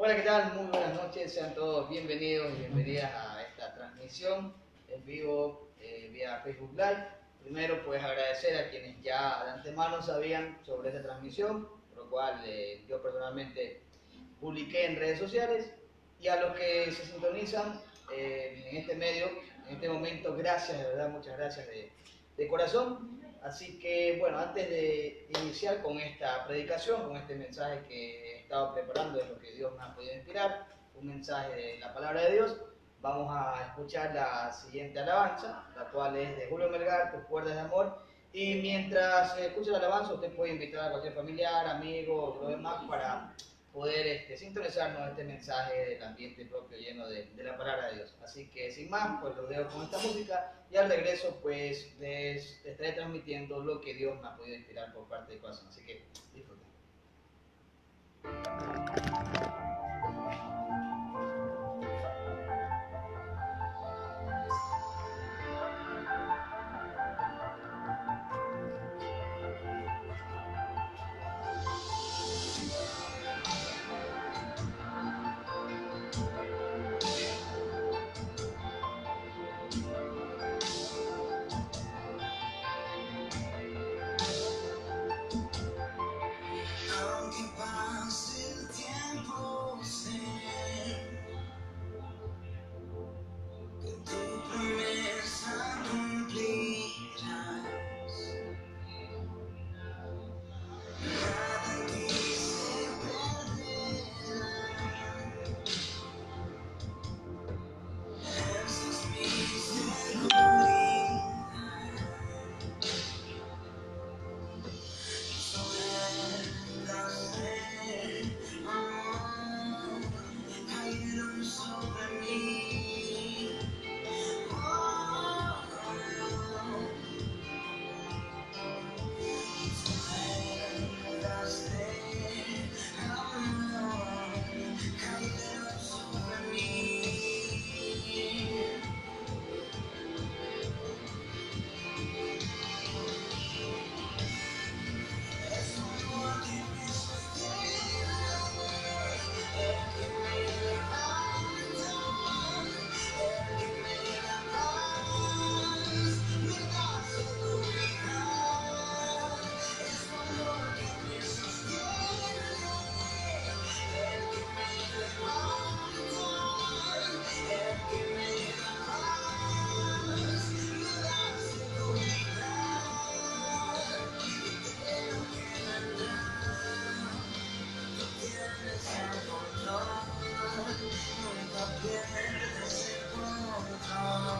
Hola, ¿qué tal? Muy buenas noches, sean todos bienvenidos y bienvenidas a esta transmisión en vivo vía Facebook Live. Primero, pues agradecer a quienes ya de antemano sabían sobre esta transmisión, por lo cual yo personalmente publiqué en redes sociales, y a los que se sintonizan en este medio, en este momento, gracias, de verdad, muchas gracias de corazón. Así que, bueno, antes de iniciar con esta predicación, con este mensaje que he estado preparando, de lo que Dios me ha podido inspirar, un mensaje de la palabra de Dios, vamos a escuchar la siguiente alabanza, la cual es de Julio Melgar, Tus cuerdas de amor. Y mientras escucha la alabanza, usted puede invitar a cualquier familiar, amigo o lo demás para poder sintonizarnos este mensaje del ambiente propio lleno de la palabra de Dios. Así que sin más, pues los dejo con esta música y al regreso pues les estaré transmitiendo lo que Dios me ha podido inspirar por parte del corazón. Así que disfruten. Aunque pase el tiempo, sé que tu promesa cumplirás. Nada en ti se perderá. Esa es mi seguridad. Suelas de amor cayeron sobre mí. Oh, suelas de amor cayeron sobre mí. Es tu amor que me sostiene, el que me levanta, el que me da paz, me da seguridad. Es tu amor que me sostiene, el que me levanta, el que me da paz, me da seguridad. Creo que vendrá. Tienes el control, nunca pierdes el control.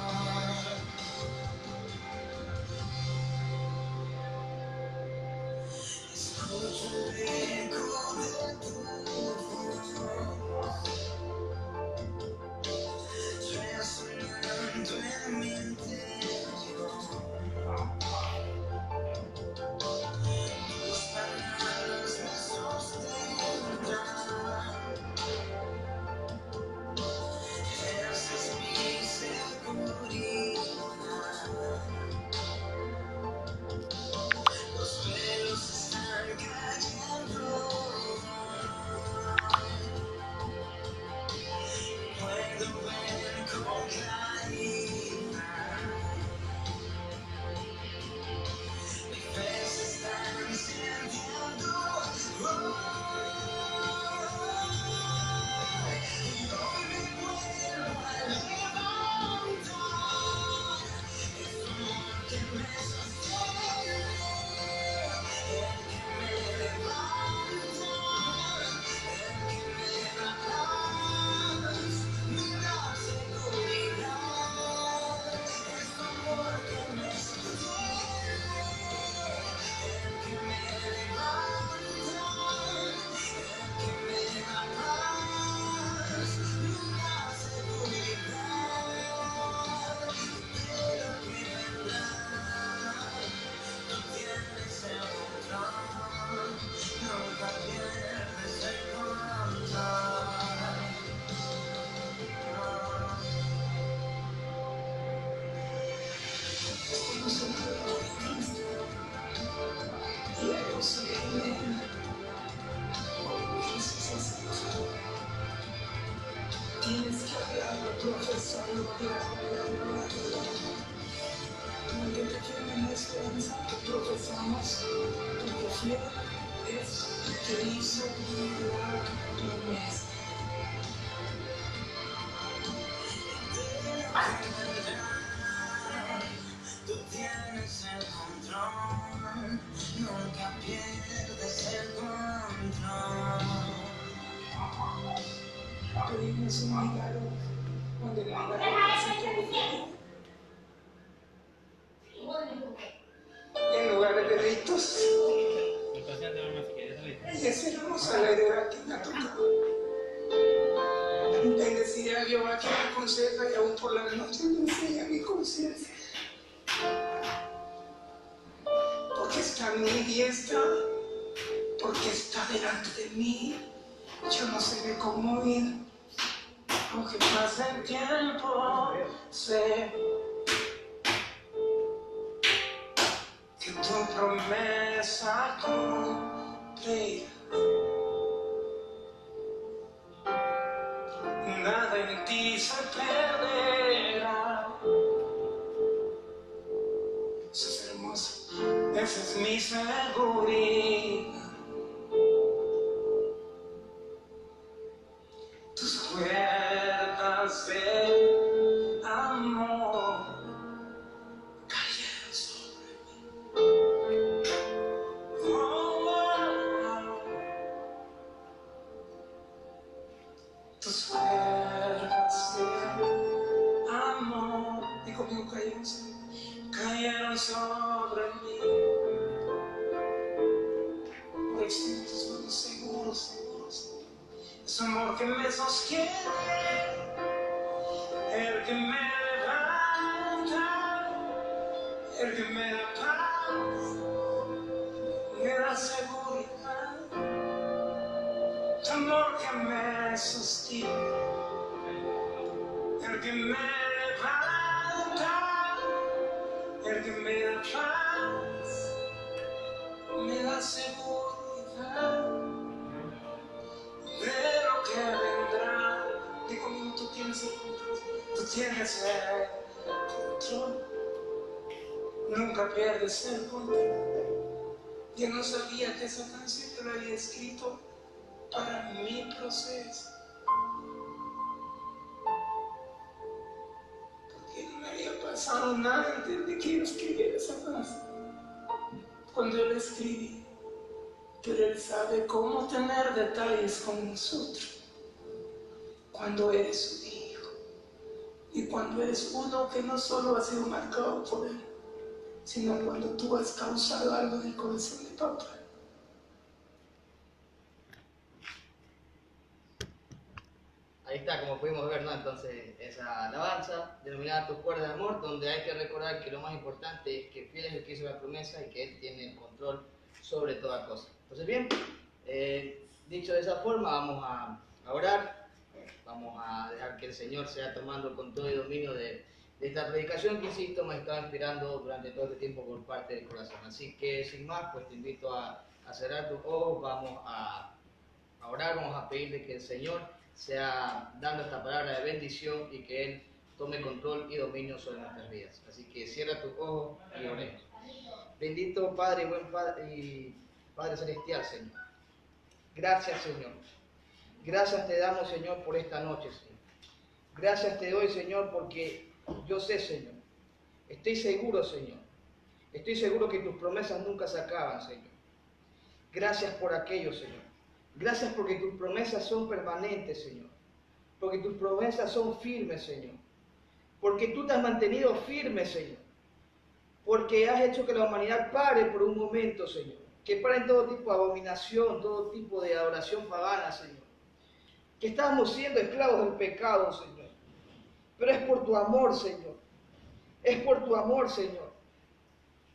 Escucho el eco de tu voz, resonando en mi interior. Tus palabras me sostendrán. Esa es mi seguridad. Los velos están cayendo profesando la mantente firme en la esperanza que profesamos, porque fiel es el que hizo la promesa. Tú tienes el control, nunca pierdes el control. Pedimos un milagro cuando el milagro se en lugar de gritos. Es hermosa la idea que me ha tocado. Bendecir a Jehová que me aconseja y aún por la noche me enseña mi conciencia. Porque está a mi diestra, porque está delante de mí. Yo no seré conmovido, aunque pase el tiempo, sé que tu promesa cumplirá. Nada en ti se perderá. Eso es hermoso, esa es mi seguridad. Tus cuerdas de amor cayeron sobre mí. Tus cuerdas de amor, y conmigo cayeron sobre mí. Por extiendo tus manos seguros. Es amor que me sostiene, el que me levanta, el que me da paz, me da seguridad. Tu amor que me sostiene, el que me levanta, el que me da paz, me da seguridad. De lo que vendrá, de cómo tú tienes el control, tú tienes el control, nunca pierdes el control. Yo no sabía que esa canción te la había escrito para mi proceso, porque no me había pasado nada antes de que yo escribiera esa frase. Cuando yo la escribí, pero Él sabe cómo tener detalles con nosotros. Cuando eres su hijo y cuando eres uno que no solo ha sido marcado por Él, sino cuando tú has causado algo en el corazón de papá. Ahí está, como pudimos ver, ¿no? Entonces, esa alabanza denominada Tus cuerdas de amor, donde hay que recordar que lo más importante es que fiel es el que hizo la promesa y que Él tiene el control sobre toda cosa. Entonces, bien, dicho de esa forma, vamos a orar, vamos a dejar que el Señor sea tomando con todo el dominio de esta predicación que, insisto, me estaba inspirando durante todo este tiempo por parte del corazón. Así que, sin más, pues te invito a cerrar tus ojos, vamos a orar, vamos a pedirle que el Señor sea dando esta palabra de bendición y que Él tome control y dominio sobre nuestras vidas. Así que cierra tus ojos y oremos. Bendito Padre y buen Padre y Padre Celestial, Señor. Gracias, Señor. Gracias te damos, Señor, por esta noche, Señor. Gracias te doy, Señor, porque yo sé, Señor. Estoy seguro, Señor. Estoy seguro que tus promesas nunca se acaban, Señor. Gracias por aquello, Señor. Gracias porque tus promesas son permanentes, Señor. Porque tus promesas son firmes, Señor. Porque tú te has mantenido firme, Señor. Porque has hecho que la humanidad pare por un momento, Señor. Que pare en todo tipo de abominación, todo tipo de adoración pagana, Señor. Que estábamos siendo esclavos del pecado, Señor. Pero es por tu amor, Señor. Es por tu amor, Señor,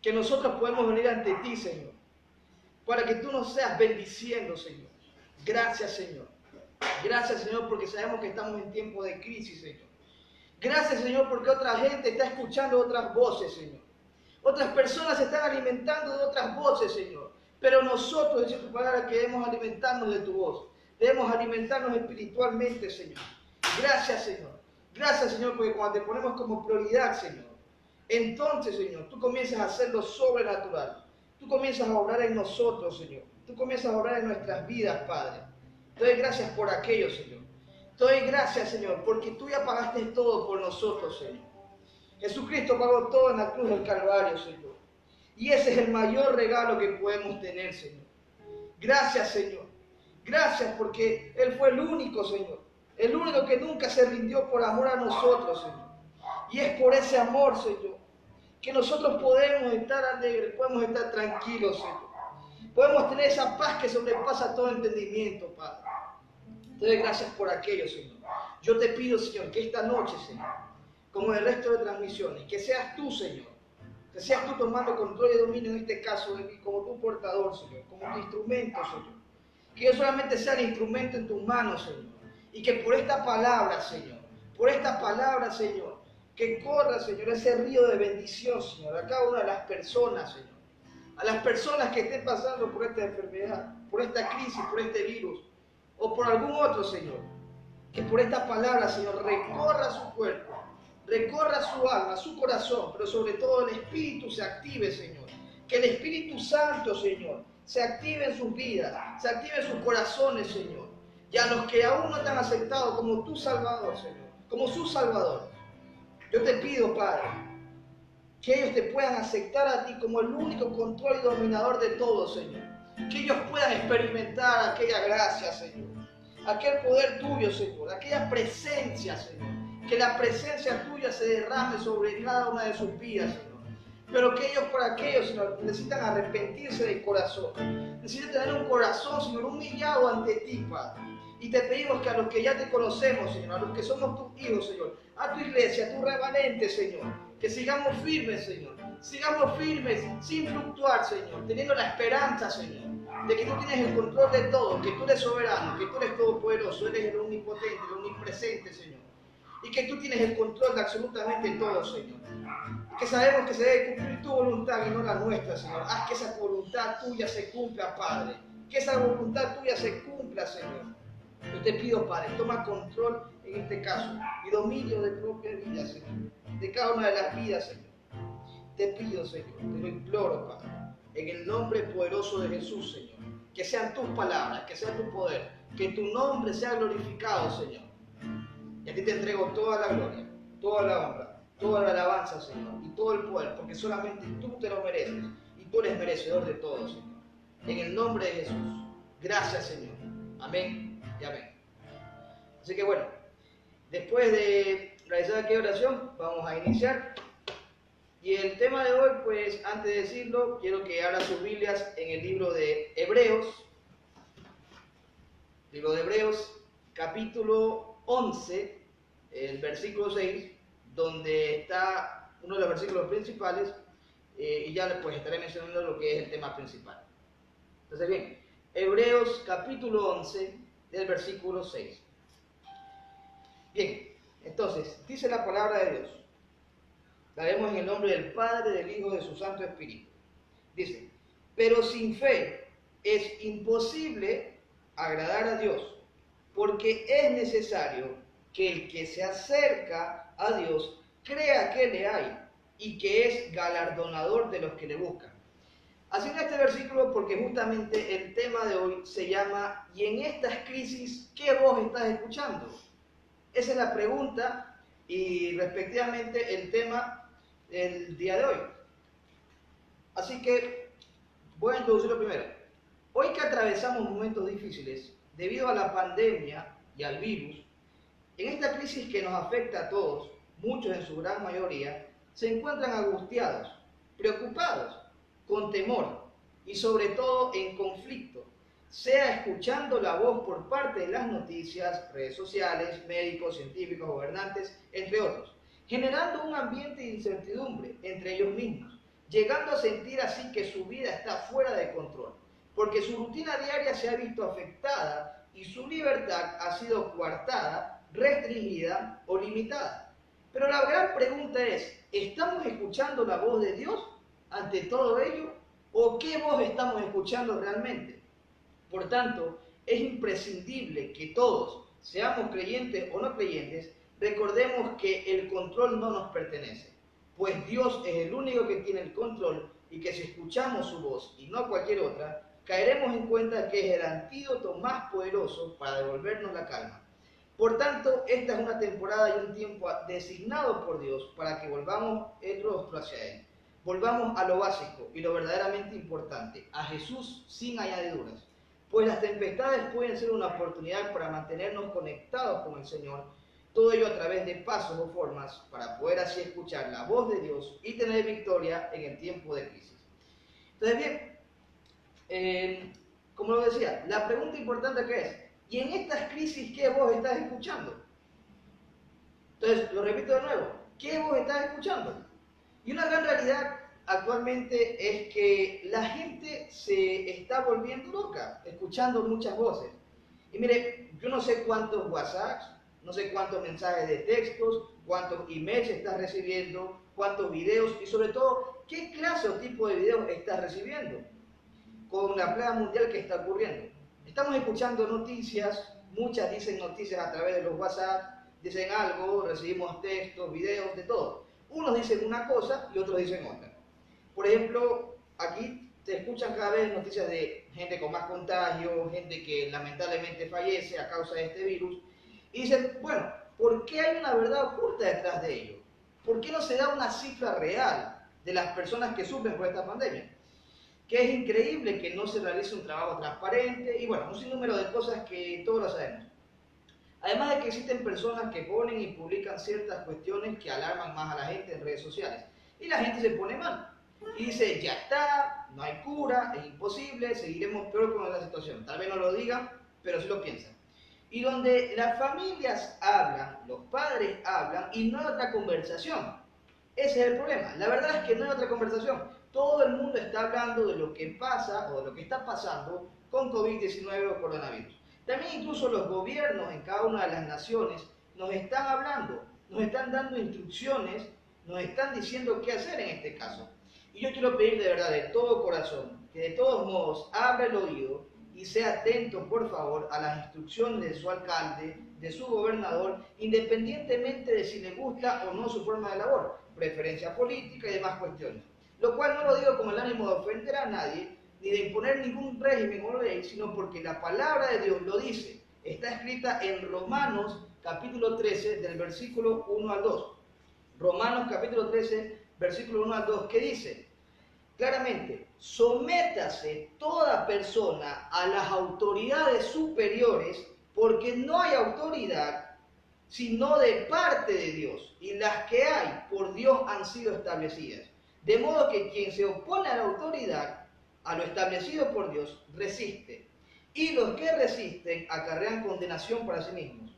que nosotros podemos venir ante ti, Señor. Para que tú nos seas bendiciendo, Señor. Gracias, Señor. Gracias, Señor, porque sabemos que estamos en tiempo de crisis, Señor. Gracias, Señor, porque otra gente está escuchando otras voces, Señor. Otras personas se están alimentando de otras voces, Señor. Pero nosotros, dice tu palabra, que debemos alimentarnos de tu voz. Debemos alimentarnos espiritualmente, Señor. Gracias, Señor. Gracias, Señor, porque cuando te ponemos como prioridad, Señor, entonces, Señor, tú comienzas a hacer lo sobrenatural. Tú comienzas a obrar en nosotros, Señor. Tú comienzas a obrar en nuestras vidas, Padre. Te doy gracias por aquello, Señor. Te doy gracias, Señor, porque tú ya pagaste todo por nosotros, Señor. Jesucristo pagó todo en la cruz del Calvario, Señor. Y ese es el mayor regalo que podemos tener, Señor. Gracias, Señor. Gracias porque Él fue el único, Señor. El único que nunca se rindió por amor a nosotros, Señor. Y es por ese amor, Señor, que nosotros podemos estar alegres, podemos estar tranquilos, Señor. Podemos tener esa paz que sobrepasa todo entendimiento, Padre. Te doy gracias por aquello, Señor. Yo te pido, Señor, que esta noche, Señor, como en el resto de transmisiones, que seas tú, Señor, que seas tú tomando control y dominio en este caso de mí, como tu portador, Señor, como tu instrumento, Señor. Que yo solamente sea el instrumento en tus manos, Señor. Y que por esta palabra, Señor, que corra, Señor, ese río de bendición, Señor, a cada una de las personas, Señor. A las personas que estén pasando por esta enfermedad, por esta crisis, por este virus, o por algún otro, Señor. Que por esta palabra, Señor, recorra su cuerpo, recorra su alma, su corazón, pero sobre todo el Espíritu se active, Señor. Que el Espíritu Santo, Señor, se active en sus vidas, se active en sus corazones, Señor. Y a los que aún no te han aceptado como tu Salvador, Señor, como su Salvador, yo te pido, Padre, que ellos te puedan aceptar a ti como el único control y dominador de todo, Señor. Que ellos puedan experimentar aquella gracia, Señor. Aquel poder tuyo, Señor. Aquella presencia, Señor. Que la presencia tuya se derrame sobre cada una de sus vidas, Señor. Pero que ellos por aquello, Señor, necesitan arrepentirse del corazón. Necesitan tener un corazón, Señor, humillado ante ti, Padre. Y te pedimos que a los que ya te conocemos, Señor, a los que somos tus hijos, Señor, a tu iglesia, a tu remanente, Señor, que sigamos firmes, Señor. Sigamos firmes, sin fluctuar, Señor, teniendo la esperanza, Señor, de que tú tienes el control de todo, que tú eres soberano, que tú eres todopoderoso, eres el omnipotente, el omnipresente, Señor. Y que tú tienes el control de absolutamente todo, Señor. Y que sabemos que se debe cumplir tu voluntad y no la nuestra, Señor. Haz que esa voluntad tuya se cumpla, Padre. Que esa voluntad tuya se cumpla, Señor. Yo te pido, Padre, toma control en este caso y dominio de propia vida, Señor. De cada una de las vidas, Señor. Te pido, Señor, te lo imploro, Padre, en el nombre poderoso de Jesús, Señor. Que sean tus palabras, que sea tu poder, que tu nombre sea glorificado, Señor. Y a ti te entrego toda la gloria, toda la honra, toda la alabanza, Señor, y todo el poder, porque solamente tú te lo mereces y tú eres merecedor de todo, Señor. En el nombre de Jesús. Gracias, Señor. Amén y amén. Así que bueno, después de realizar aquella oración, vamos a iniciar. Y el tema de hoy, pues antes de decirlo, quiero que abran sus Biblias en el libro de Hebreos. Libro de Hebreos, capítulo 11, el versículo 6, donde está uno de los versículos principales, y ya pues estaré mencionando lo que es el tema principal. Entonces bien, Hebreos capítulo 11, del versículo 6. Bien, entonces, dice la palabra de Dios. La vemos en el nombre del Padre, del Hijo y de su Santo Espíritu. Dice, pero sin fe es imposible agradar a Dios, porque es necesario que el que se acerca a Dios crea que le hay y que es galardonador de los que le buscan. Así en este versículo, porque justamente el tema de hoy se llama, y en estas crisis, ¿qué voz estás escuchando? Esa es la pregunta y respectivamente el tema del día de hoy. Así que voy a introducirlo primero. Hoy que atravesamos momentos difíciles debido a la pandemia y al virus, en esta crisis que nos afecta a todos, muchos en su gran mayoría, se encuentran angustiados, preocupados, con temor y sobre todo en conflicto, sea escuchando la voz por parte de las noticias, redes sociales, médicos, científicos, gobernantes, entre otros, generando un ambiente de incertidumbre entre ellos mismos, llegando a sentir así que su vida está fuera de control, porque su rutina diaria se ha visto afectada y su libertad ha sido coartada, restringida o limitada. Pero la gran pregunta es, ¿estamos escuchando la voz de Dios ante todo ello? ¿O qué voz estamos escuchando realmente? Por tanto, es imprescindible que todos, seamos creyentes o no creyentes, recordemos que el control no nos pertenece, pues Dios es el único que tiene el control y que si escuchamos su voz y no cualquier otra, caeremos en cuenta que es el antídoto más poderoso para devolvernos la calma. Por tanto, esta es una temporada y un tiempo designado por Dios para que volvamos el rostro hacia Él. Volvamos a lo básico y lo verdaderamente importante, a Jesús sin añadiduras. Pues las tempestades pueden ser una oportunidad para mantenernos conectados con el Señor, todo ello a través de pasos o formas para poder así escuchar la voz de Dios y tener victoria en el tiempo de crisis. Entonces bien, como lo decía, la pregunta importante que es, ¿y en estas crisis qué voz estás escuchando? Entonces, lo repito de nuevo, ¿qué voz estás escuchando? Y una gran realidad actualmente es que la gente se está volviendo loca, escuchando muchas voces. Y mire, yo no sé cuántos WhatsApps, no sé cuántos mensajes de textos, cuántos emails estás recibiendo, cuántos videos y sobre todo, ¿qué clase o tipo de videos estás recibiendo con la plaga mundial que está ocurriendo? Estamos escuchando noticias, muchas dicen noticias a través de los WhatsApp, dicen algo, recibimos textos, videos, de todo. Unos dicen una cosa y otros dicen otra. Por ejemplo, aquí se escuchan cada vez noticias de gente con más contagio, gente que lamentablemente fallece a causa de este virus. Y dicen, bueno, ¿por qué hay una verdad oculta detrás de ello? ¿Por qué no se da una cifra real de las personas que sufren por esta pandemia? Que es increíble que no se realice un trabajo transparente y bueno, un sinnúmero de cosas que todos lo sabemos. Además de que existen personas que ponen y publican ciertas cuestiones que alarman más a la gente en redes sociales. Y la gente se pone mal. Y dice, ya está, no hay cura, es imposible, seguiremos peor con la situación. Tal vez no lo digan, pero sí lo piensan. Y donde las familias hablan, los padres hablan y no hay otra conversación. Ese es el problema. La verdad es que no hay otra conversación. Todo el mundo está hablando de lo que pasa o de lo que está pasando con COVID-19 o coronavirus. También incluso los gobiernos en cada una de las naciones nos están hablando, nos están dando instrucciones, nos están diciendo qué hacer en este caso. Y yo quiero pedir de verdad, de todo corazón, que de todos modos abra el oído y sea atento, por favor, a las instrucciones de su alcalde, de su gobernador, independientemente de si le gusta o no su forma de labor, preferencia política y demás cuestiones. Lo cual no lo digo con el ánimo de ofender a nadie, ni de imponer ningún régimen o ley, sino porque la palabra de Dios lo dice. Está escrita en Romanos capítulo 13, del versículo 1 al 2. Romanos capítulo 13, versículo 1 al 2, que dice claramente, sométase toda persona a las autoridades superiores, porque no hay autoridad sino de parte de Dios, y las que hay por Dios han sido establecidas. De modo que quien se opone a la autoridad, a lo establecido por Dios, resiste. Y los que resisten acarrean condenación para sí mismos.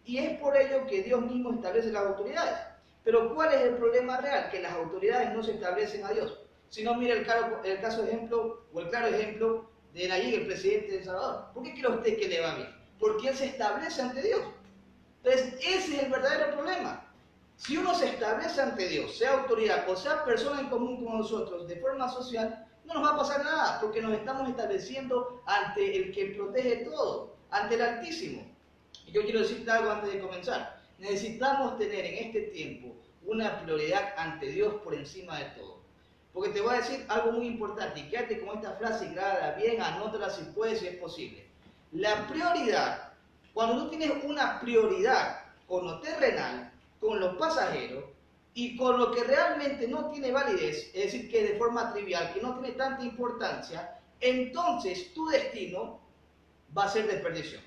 Y es por ello que Dios mismo establece las autoridades. Pero ¿cuál es el problema real? Que las autoridades no se establecen a Dios. Si no, mira el claro ejemplo de Nayib, el presidente de El Salvador. ¿Por qué cree usted que le va bien? Porque él se establece ante Dios. Entonces, ese es el verdadero problema. Si uno se establece ante Dios, sea autoridad o sea persona en común con nosotros de forma social, no nos va a pasar nada, porque nos estamos estableciendo ante el que protege todo, ante el Altísimo. Y yo quiero decirte algo antes de comenzar. Necesitamos tener en este tiempo una prioridad ante Dios por encima de todo. Porque te voy a decir algo muy importante, y quédate con esta frase y grábala bien, anótala si puedes, si es posible. La prioridad, cuando tú tienes una prioridad con lo terrenal, con lo pasajero y con lo que realmente no tiene validez, es decir, que de forma trivial, que no tiene tanta importancia, entonces tu destino va a ser de perdición.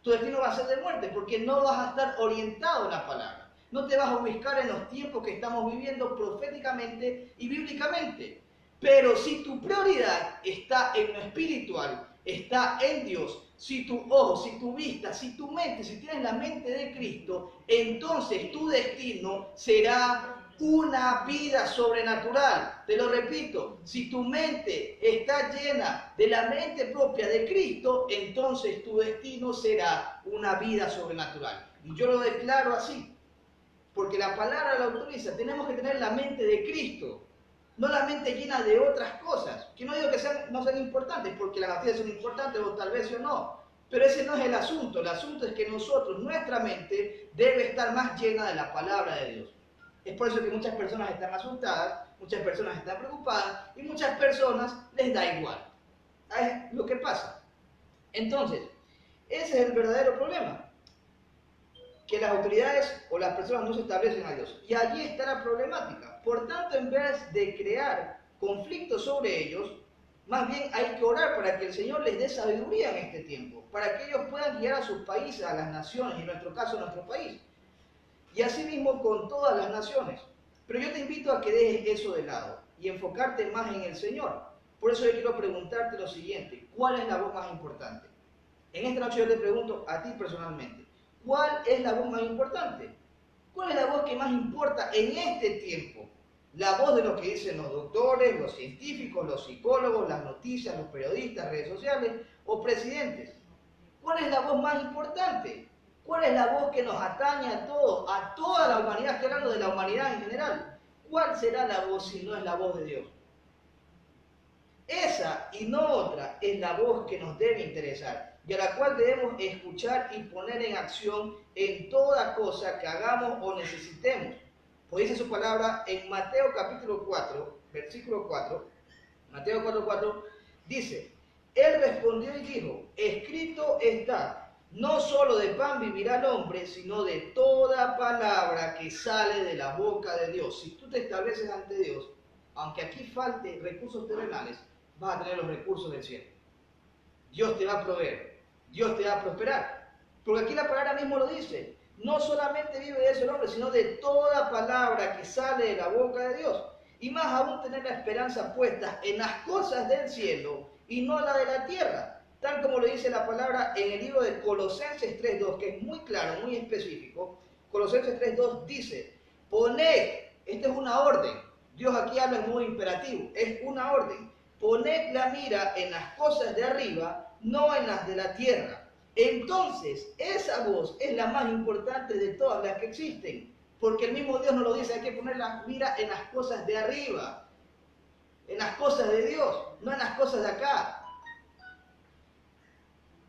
Tu destino va a ser de muerte, porque no vas a estar orientado en la palabra. No te vas a ubicar en los tiempos que estamos viviendo proféticamente y bíblicamente. Pero si tu prioridad está en lo espiritual, está en Dios, si tu ojo, si tu vista, si tu mente, si tienes la mente de Cristo, entonces tu destino será una vida sobrenatural. Te lo repito, si tu mente está llena de la mente propia de Cristo, entonces tu destino será una vida sobrenatural. Y yo lo declaro así, porque la palabra lo autoriza. Tenemos que tener la mente de Cristo, no la mente llena de otras cosas, que no digo que no sean importantes, porque las noticias son importantes, o tal vez o no, Pero ese no es el asunto es que nosotros, nuestra mente, debe estar más llena de la palabra de Dios. Es por eso que muchas personas están asustadas, muchas personas están preocupadas y muchas personas les da igual. Es lo que pasa. Entonces, ese es el verdadero problema. Que las autoridades o las personas no se establecen a Dios. Y allí está la problemática. Por tanto, en vez de crear conflictos sobre ellos, más bien hay que orar para que el Señor les dé sabiduría en este tiempo, para que ellos puedan guiar a sus países, a las naciones, y en nuestro caso a nuestro país. Y así mismo con todas las naciones. Pero yo te invito a que dejes eso de lado y enfocarte más en el Señor. Por eso yo quiero preguntarte lo siguiente: ¿cuál es la voz más importante? En esta noche yo te pregunto a ti personalmente: ¿cuál es la voz más importante? ¿Cuál es la voz que más importa en este tiempo? ¿La voz de lo que dicen los doctores, los científicos, los psicólogos, las noticias, los periodistas, redes sociales o presidentes? ¿Cuál es la voz más importante? ¿Cuál es la voz que nos atañe a todos, a toda la humanidad? Estoy hablando de la humanidad en general. ¿Cuál será la voz si no es la voz de Dios? Esa y no otra es la voz que nos debe interesar y a la cual debemos escuchar y poner en acción en toda cosa que hagamos o necesitemos. Pues dice su palabra en Mateo capítulo 4, versículo 4, Mateo 4:4, dice: Él respondió y dijo: escrito está, no solo de pan vivirá el hombre, sino de toda palabra que sale de la boca de Dios. Si tú te estableces ante Dios, aunque aquí falte recursos terrenales, vas a tener los recursos del cielo. Dios te va a proveer, Dios te va a prosperar. Porque aquí la palabra mismo lo dice: no solamente vive de eso el hombre, sino de toda palabra que sale de la boca de Dios. Y más aún tener la esperanza puesta en las cosas del cielo y no la de la tierra. Tal como lo dice la palabra en el libro de Colosenses 3:2, que es muy claro, muy específico. Colosenses 3:2 dice: poned, esta es una orden. Dios aquí habla en modo imperativo, es una orden. Poned la mira en las cosas de arriba, no en las de la tierra. Entonces, esa voz es la más importante de todas las que existen, porque el mismo Dios nos lo dice: hay que poner la mira en las cosas de arriba, en las cosas de Dios, no en las cosas de acá.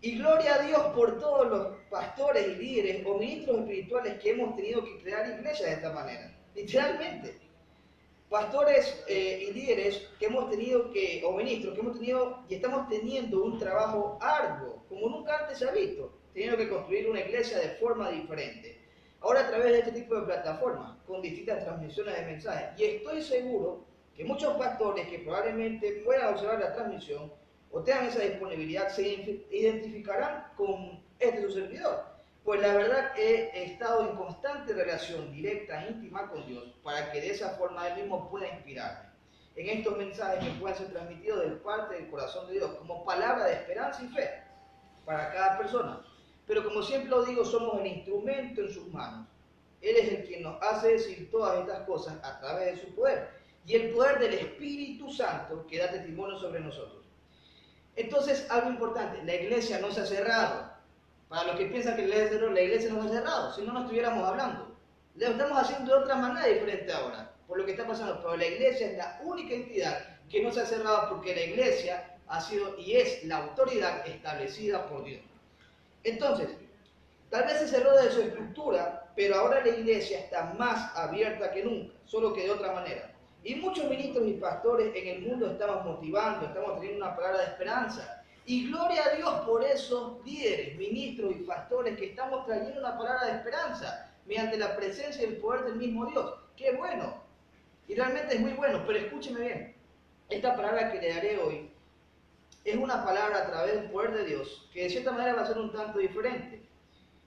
Y gloria a Dios por todos los pastores y líderes o ministros espirituales que hemos tenido que crear iglesias de esta manera, literalmente. Pastores y líderes que hemos tenido que, o ministros que hemos tenido y estamos teniendo un trabajo arduo, como nunca antes se ha visto, teniendo que construir una iglesia de forma diferente. Ahora a través de este tipo de plataformas, con distintas transmisiones de mensajes. Y estoy seguro que muchos pastores que probablemente puedan observar la transmisión o tengan esa disponibilidad, se identificarán con su servidor. Pues la verdad que he estado en constante relación directa e íntima con Dios para que de esa forma Él mismo pueda inspirarme en estos mensajes que puedan ser transmitidos de parte del corazón de Dios como palabra de esperanza y fe para cada persona. Pero como siempre lo digo, somos el instrumento en sus manos. Él es el quien nos hace decir todas estas cosas a través de su poder y el poder del Espíritu Santo que da testimonio sobre nosotros. Entonces, algo importante: la iglesia no se ha cerrado. Para los que piensan que la iglesia no se ha cerrado, si no, no estuviéramos hablando. Lo estamos haciendo de otra manera diferente ahora, por lo que está pasando. Pero la iglesia es la única entidad que no se ha cerrado, porque la iglesia ha sido y es la autoridad establecida por Dios. Entonces, tal vez se cerró de su estructura, pero ahora la iglesia está más abierta que nunca, solo que de otra manera. Y muchos ministros y pastores en el mundo estamos motivando, estamos teniendo una palabra de esperanza. Y gloria a Dios por esos líderes, ministros y pastores que estamos trayendo una palabra de esperanza mediante la presencia y el poder del mismo Dios. ¡Qué bueno! Y realmente es muy bueno, pero escúcheme bien. Esta palabra que le daré hoy es una palabra a través del poder de Dios que de cierta manera va a ser un tanto diferente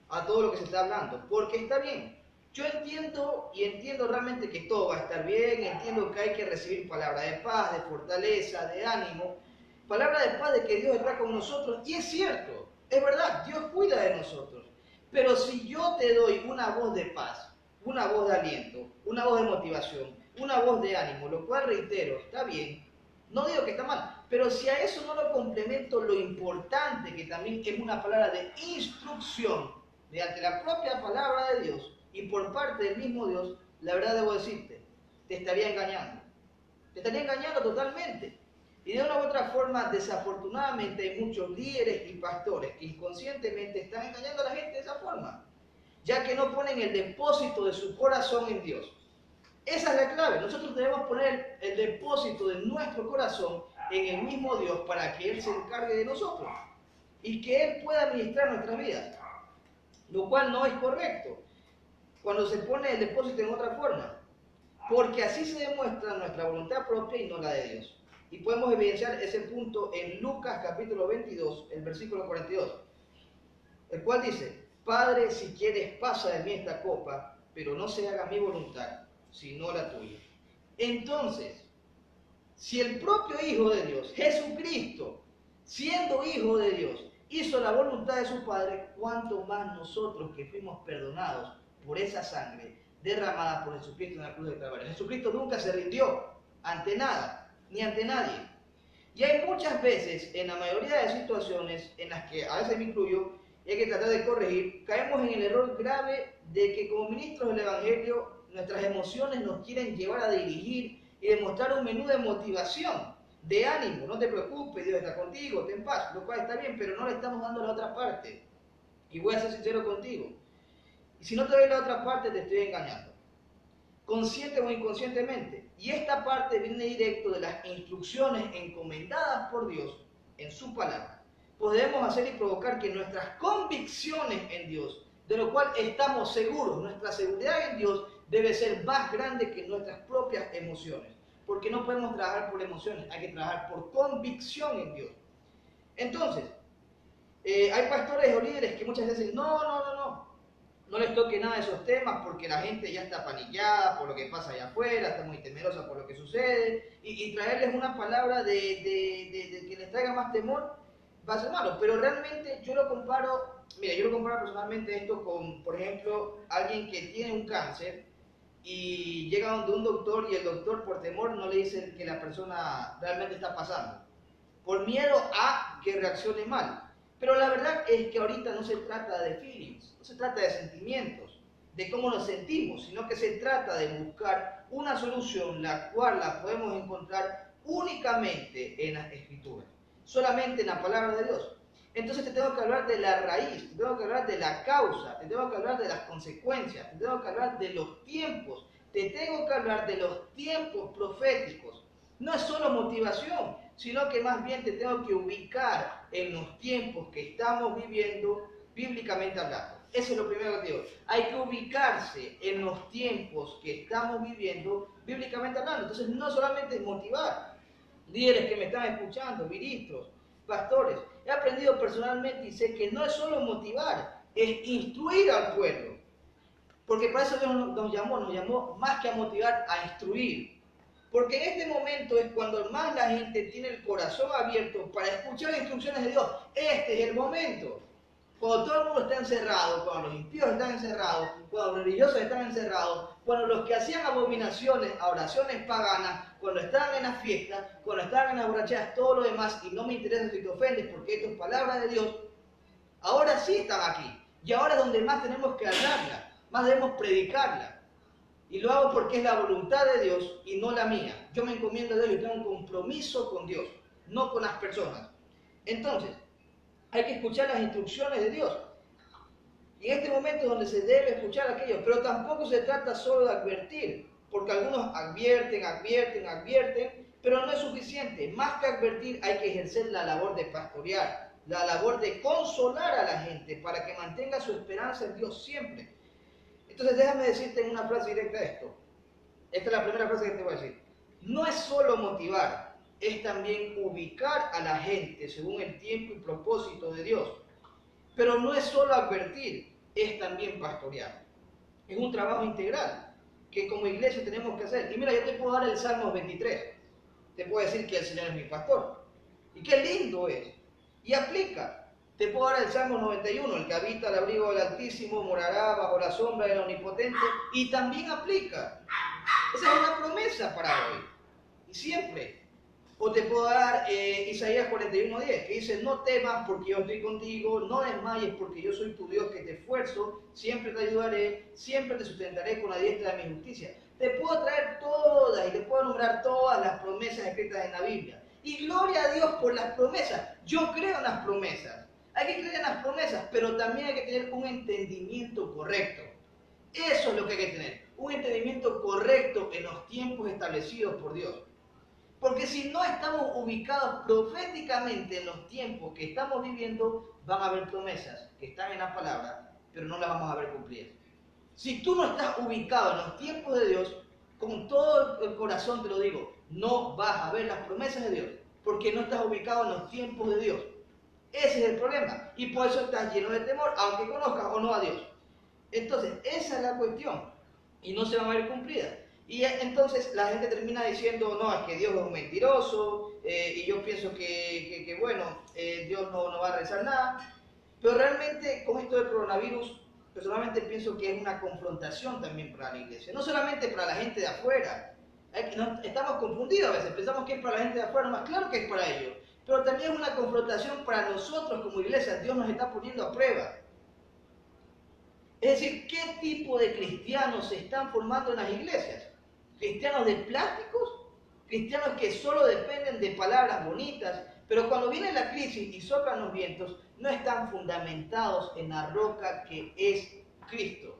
a todo lo que se está hablando, porque está bien. Yo entiendo realmente que todo va a estar bien, entiendo que hay que recibir palabra de paz, de fortaleza, de ánimo, palabra de paz, de que Dios está con nosotros, y es cierto, es verdad, Dios cuida de nosotros. Pero si yo te doy una voz de paz, una voz de aliento, una voz de motivación, una voz de ánimo, lo cual reitero, está bien, no digo que está mal, pero si a eso no lo complemento lo importante que también es una palabra de instrucción mediante la propia palabra de Dios y por parte del mismo Dios, la verdad debo decirte, te estaría engañando totalmente. Y de una u otra forma, desafortunadamente, hay muchos líderes y pastores que inconscientemente están engañando a la gente de esa forma, ya que no ponen el depósito de su corazón en Dios. Esa es la clave. Nosotros debemos poner el depósito de nuestro corazón en el mismo Dios para que Él se encargue de nosotros y que Él pueda administrar nuestras vidas, lo cual no es correcto cuando se pone el depósito en otra forma, porque así se demuestra nuestra voluntad propia y no la de Dios. Y podemos evidenciar ese punto en Lucas capítulo 22, el versículo 42, el cual dice: Padre, si quieres, pasa de mí esta copa, pero no se haga mi voluntad, sino la tuya. Entonces, si el propio Hijo de Dios, Jesucristo, siendo Hijo de Dios, hizo la voluntad de su Padre, ¿cuánto más nosotros que fuimos perdonados por esa sangre derramada por Jesucristo en la cruz del Calvario? Jesucristo nunca se rindió ante nada, ni ante nadie. Y hay muchas veces, en la mayoría de situaciones, en las que a veces me incluyo, y hay que tratar de corregir, caemos en el error grave de que como ministros del Evangelio, nuestras emociones nos quieren llevar a dirigir y demostrar un menú de motivación, de ánimo. No te preocupes, Dios está contigo, ten paz, lo cual está bien, pero no le estamos dando la otra parte. Y voy a ser sincero contigo. Y si no te doy la otra parte, te estoy engañando, consciente o inconscientemente. Y esta parte viene directo de las instrucciones encomendadas por Dios en su palabra. Podemos hacer y provocar que nuestras convicciones en Dios, de lo cual estamos seguros, nuestra seguridad en Dios debe ser más grande que nuestras propias emociones. Porque no podemos trabajar por emociones, hay que trabajar por convicción en Dios. Entonces, hay pastores o líderes que muchas veces dicen: no les toque nada de esos temas porque la gente ya está paniqueada por lo que pasa allá afuera, está muy temerosa por lo que sucede, y traerles una palabra de que les traiga más temor va a ser malo. Pero realmente yo lo comparo personalmente esto con, por ejemplo, alguien que tiene un cáncer y llega donde un doctor y el doctor por temor no le dice que la persona realmente está pasando, por miedo a que reaccione mal. Pero la verdad es que ahorita no se trata de feelings, no se trata de sentimientos, de cómo nos sentimos, sino que se trata de buscar una solución, la cual la podemos encontrar únicamente en las Escrituras, solamente en la palabra de Dios. Entonces te tengo que hablar de la raíz, te tengo que hablar de la causa, te tengo que hablar de las consecuencias, te tengo que hablar de los tiempos, te tengo que hablar de los tiempos proféticos. No es solo motivación, sino que más bien te tengo que ubicar en los tiempos que estamos viviendo, bíblicamente hablando. Eso es lo primero que digo. Hay que ubicarse en los tiempos que estamos viviendo, bíblicamente hablando. Entonces, no solamente es motivar. Líderes que me están escuchando, ministros, pastores, he aprendido personalmente y sé que no es solo motivar, es instruir al pueblo. Porque para eso Dios nos llamó más que a motivar, a instruir. Porque en este momento es cuando más la gente tiene el corazón abierto para escuchar las instrucciones de Dios. Este es el momento. Cuando todo el mundo está encerrado, cuando los impíos están encerrados, cuando los religiosos están encerrados, cuando los que hacían abominaciones a oraciones paganas, cuando estaban en las fiestas, cuando estaban en las borracheras, todo lo demás, y no me interesa si te ofendes porque esto es palabra de Dios, ahora sí están aquí. Y ahora es donde más tenemos que hablarla, más debemos predicarla. Y lo hago porque es la voluntad de Dios y no la mía. Yo me encomiendo a Dios, yo tengo un compromiso con Dios, no con las personas. Entonces, hay que escuchar las instrucciones de Dios. Y en este momento es donde se debe escuchar aquello. Pero tampoco se trata solo de advertir, porque algunos advierten, pero no es suficiente. Más que advertir, hay que ejercer la labor de pastorear, la labor de consolar a la gente para que mantenga su esperanza en Dios siempre. Entonces déjame decirte en una frase directa esto. Esta es la primera frase que te voy a decir. No es solo motivar, es también ubicar a la gente según el tiempo y propósito de Dios. Pero no es solo advertir, es también pastorear. Es un trabajo integral que como iglesia tenemos que hacer. Y mira, yo te puedo dar el Salmo 23. Te puedo decir que el Señor es mi pastor. Y qué lindo es. Y aplica. Te puedo dar el Salmo 91, el que habita al abrigo del Altísimo morará bajo la sombra del Omnipotente, y también aplica. Esa es una promesa para hoy, y siempre. O te puedo dar Isaías 41:10, que dice: no temas porque yo estoy contigo, no desmayes porque yo soy tu Dios que te esfuerzo, siempre te ayudaré, siempre te sustentaré con la diestra de mi justicia. Te puedo traer todas y te puedo nombrar todas las promesas escritas en la Biblia. Y gloria a Dios por las promesas. Yo creo en las promesas. Hay que creer en las promesas, pero también hay que tener un entendimiento correcto. Eso es lo que hay que tener. Un entendimiento correcto en los tiempos establecidos por Dios. Porque si no estamos ubicados proféticamente en los tiempos que estamos viviendo, van a haber promesas que están en la palabra, pero no las vamos a ver cumplir. Si tú no estás ubicado en los tiempos de Dios, con todo el corazón te lo digo, no vas a ver las promesas de Dios, porque no estás ubicado en los tiempos de Dios. Ese es el problema. Y por eso estás lleno de temor, aunque conozcas o no a Dios. Entonces, esa es la cuestión. Y no se van a ver cumplidas. Y entonces la gente termina diciendo, no, es que Dios es un mentiroso, y yo pienso que bueno, Dios no va a realizar nada. Pero realmente con esto del coronavirus, personalmente pienso que es una confrontación también para la iglesia. No solamente para la gente de afuera. Estamos confundidos a veces, pensamos que es para la gente de afuera, más claro que es para ellos. Pero también es una confrontación para nosotros como iglesia. Dios nos está poniendo a prueba. Es decir, ¿qué tipo de cristianos se están formando en las iglesias? ¿Cristianos de plásticos? ¿Cristianos que solo dependen de palabras bonitas? Pero cuando viene la crisis y soplan los vientos, no están fundamentados en la roca que es Cristo.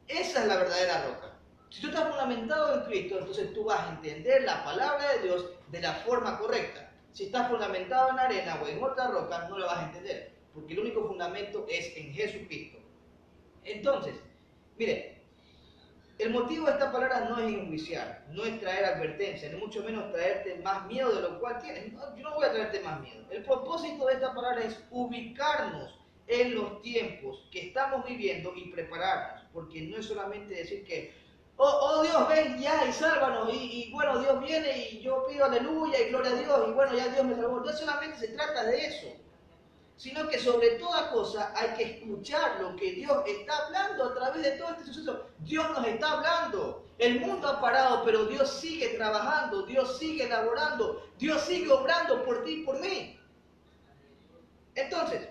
Esa es la verdadera roca. Si tú estás fundamentado en Cristo, entonces tú vas a entender la palabra de Dios de la forma correcta. Si estás fundamentado en arena o en otra roca, no lo vas a entender, porque el único fundamento es en Jesucristo. Entonces, mire, el motivo de esta palabra no es enjuiciar, no es traer advertencia, ni mucho menos traerte más miedo de lo cual tienes. No, yo no voy a traerte más miedo. El propósito de esta palabra es ubicarnos en los tiempos que estamos viviendo y prepararnos, porque no es solamente decir que oh Dios, ven ya y sálvanos, y bueno, Dios viene y yo pido aleluya y gloria a Dios, y bueno, ya Dios me salvó. No solamente se trata de eso, sino que sobre toda cosa hay que escuchar lo que Dios está hablando a través de todo este suceso. Dios nos está hablando. El mundo ha parado, pero Dios sigue trabajando, Dios sigue laborando, Dios sigue obrando por ti y por mí. Entonces,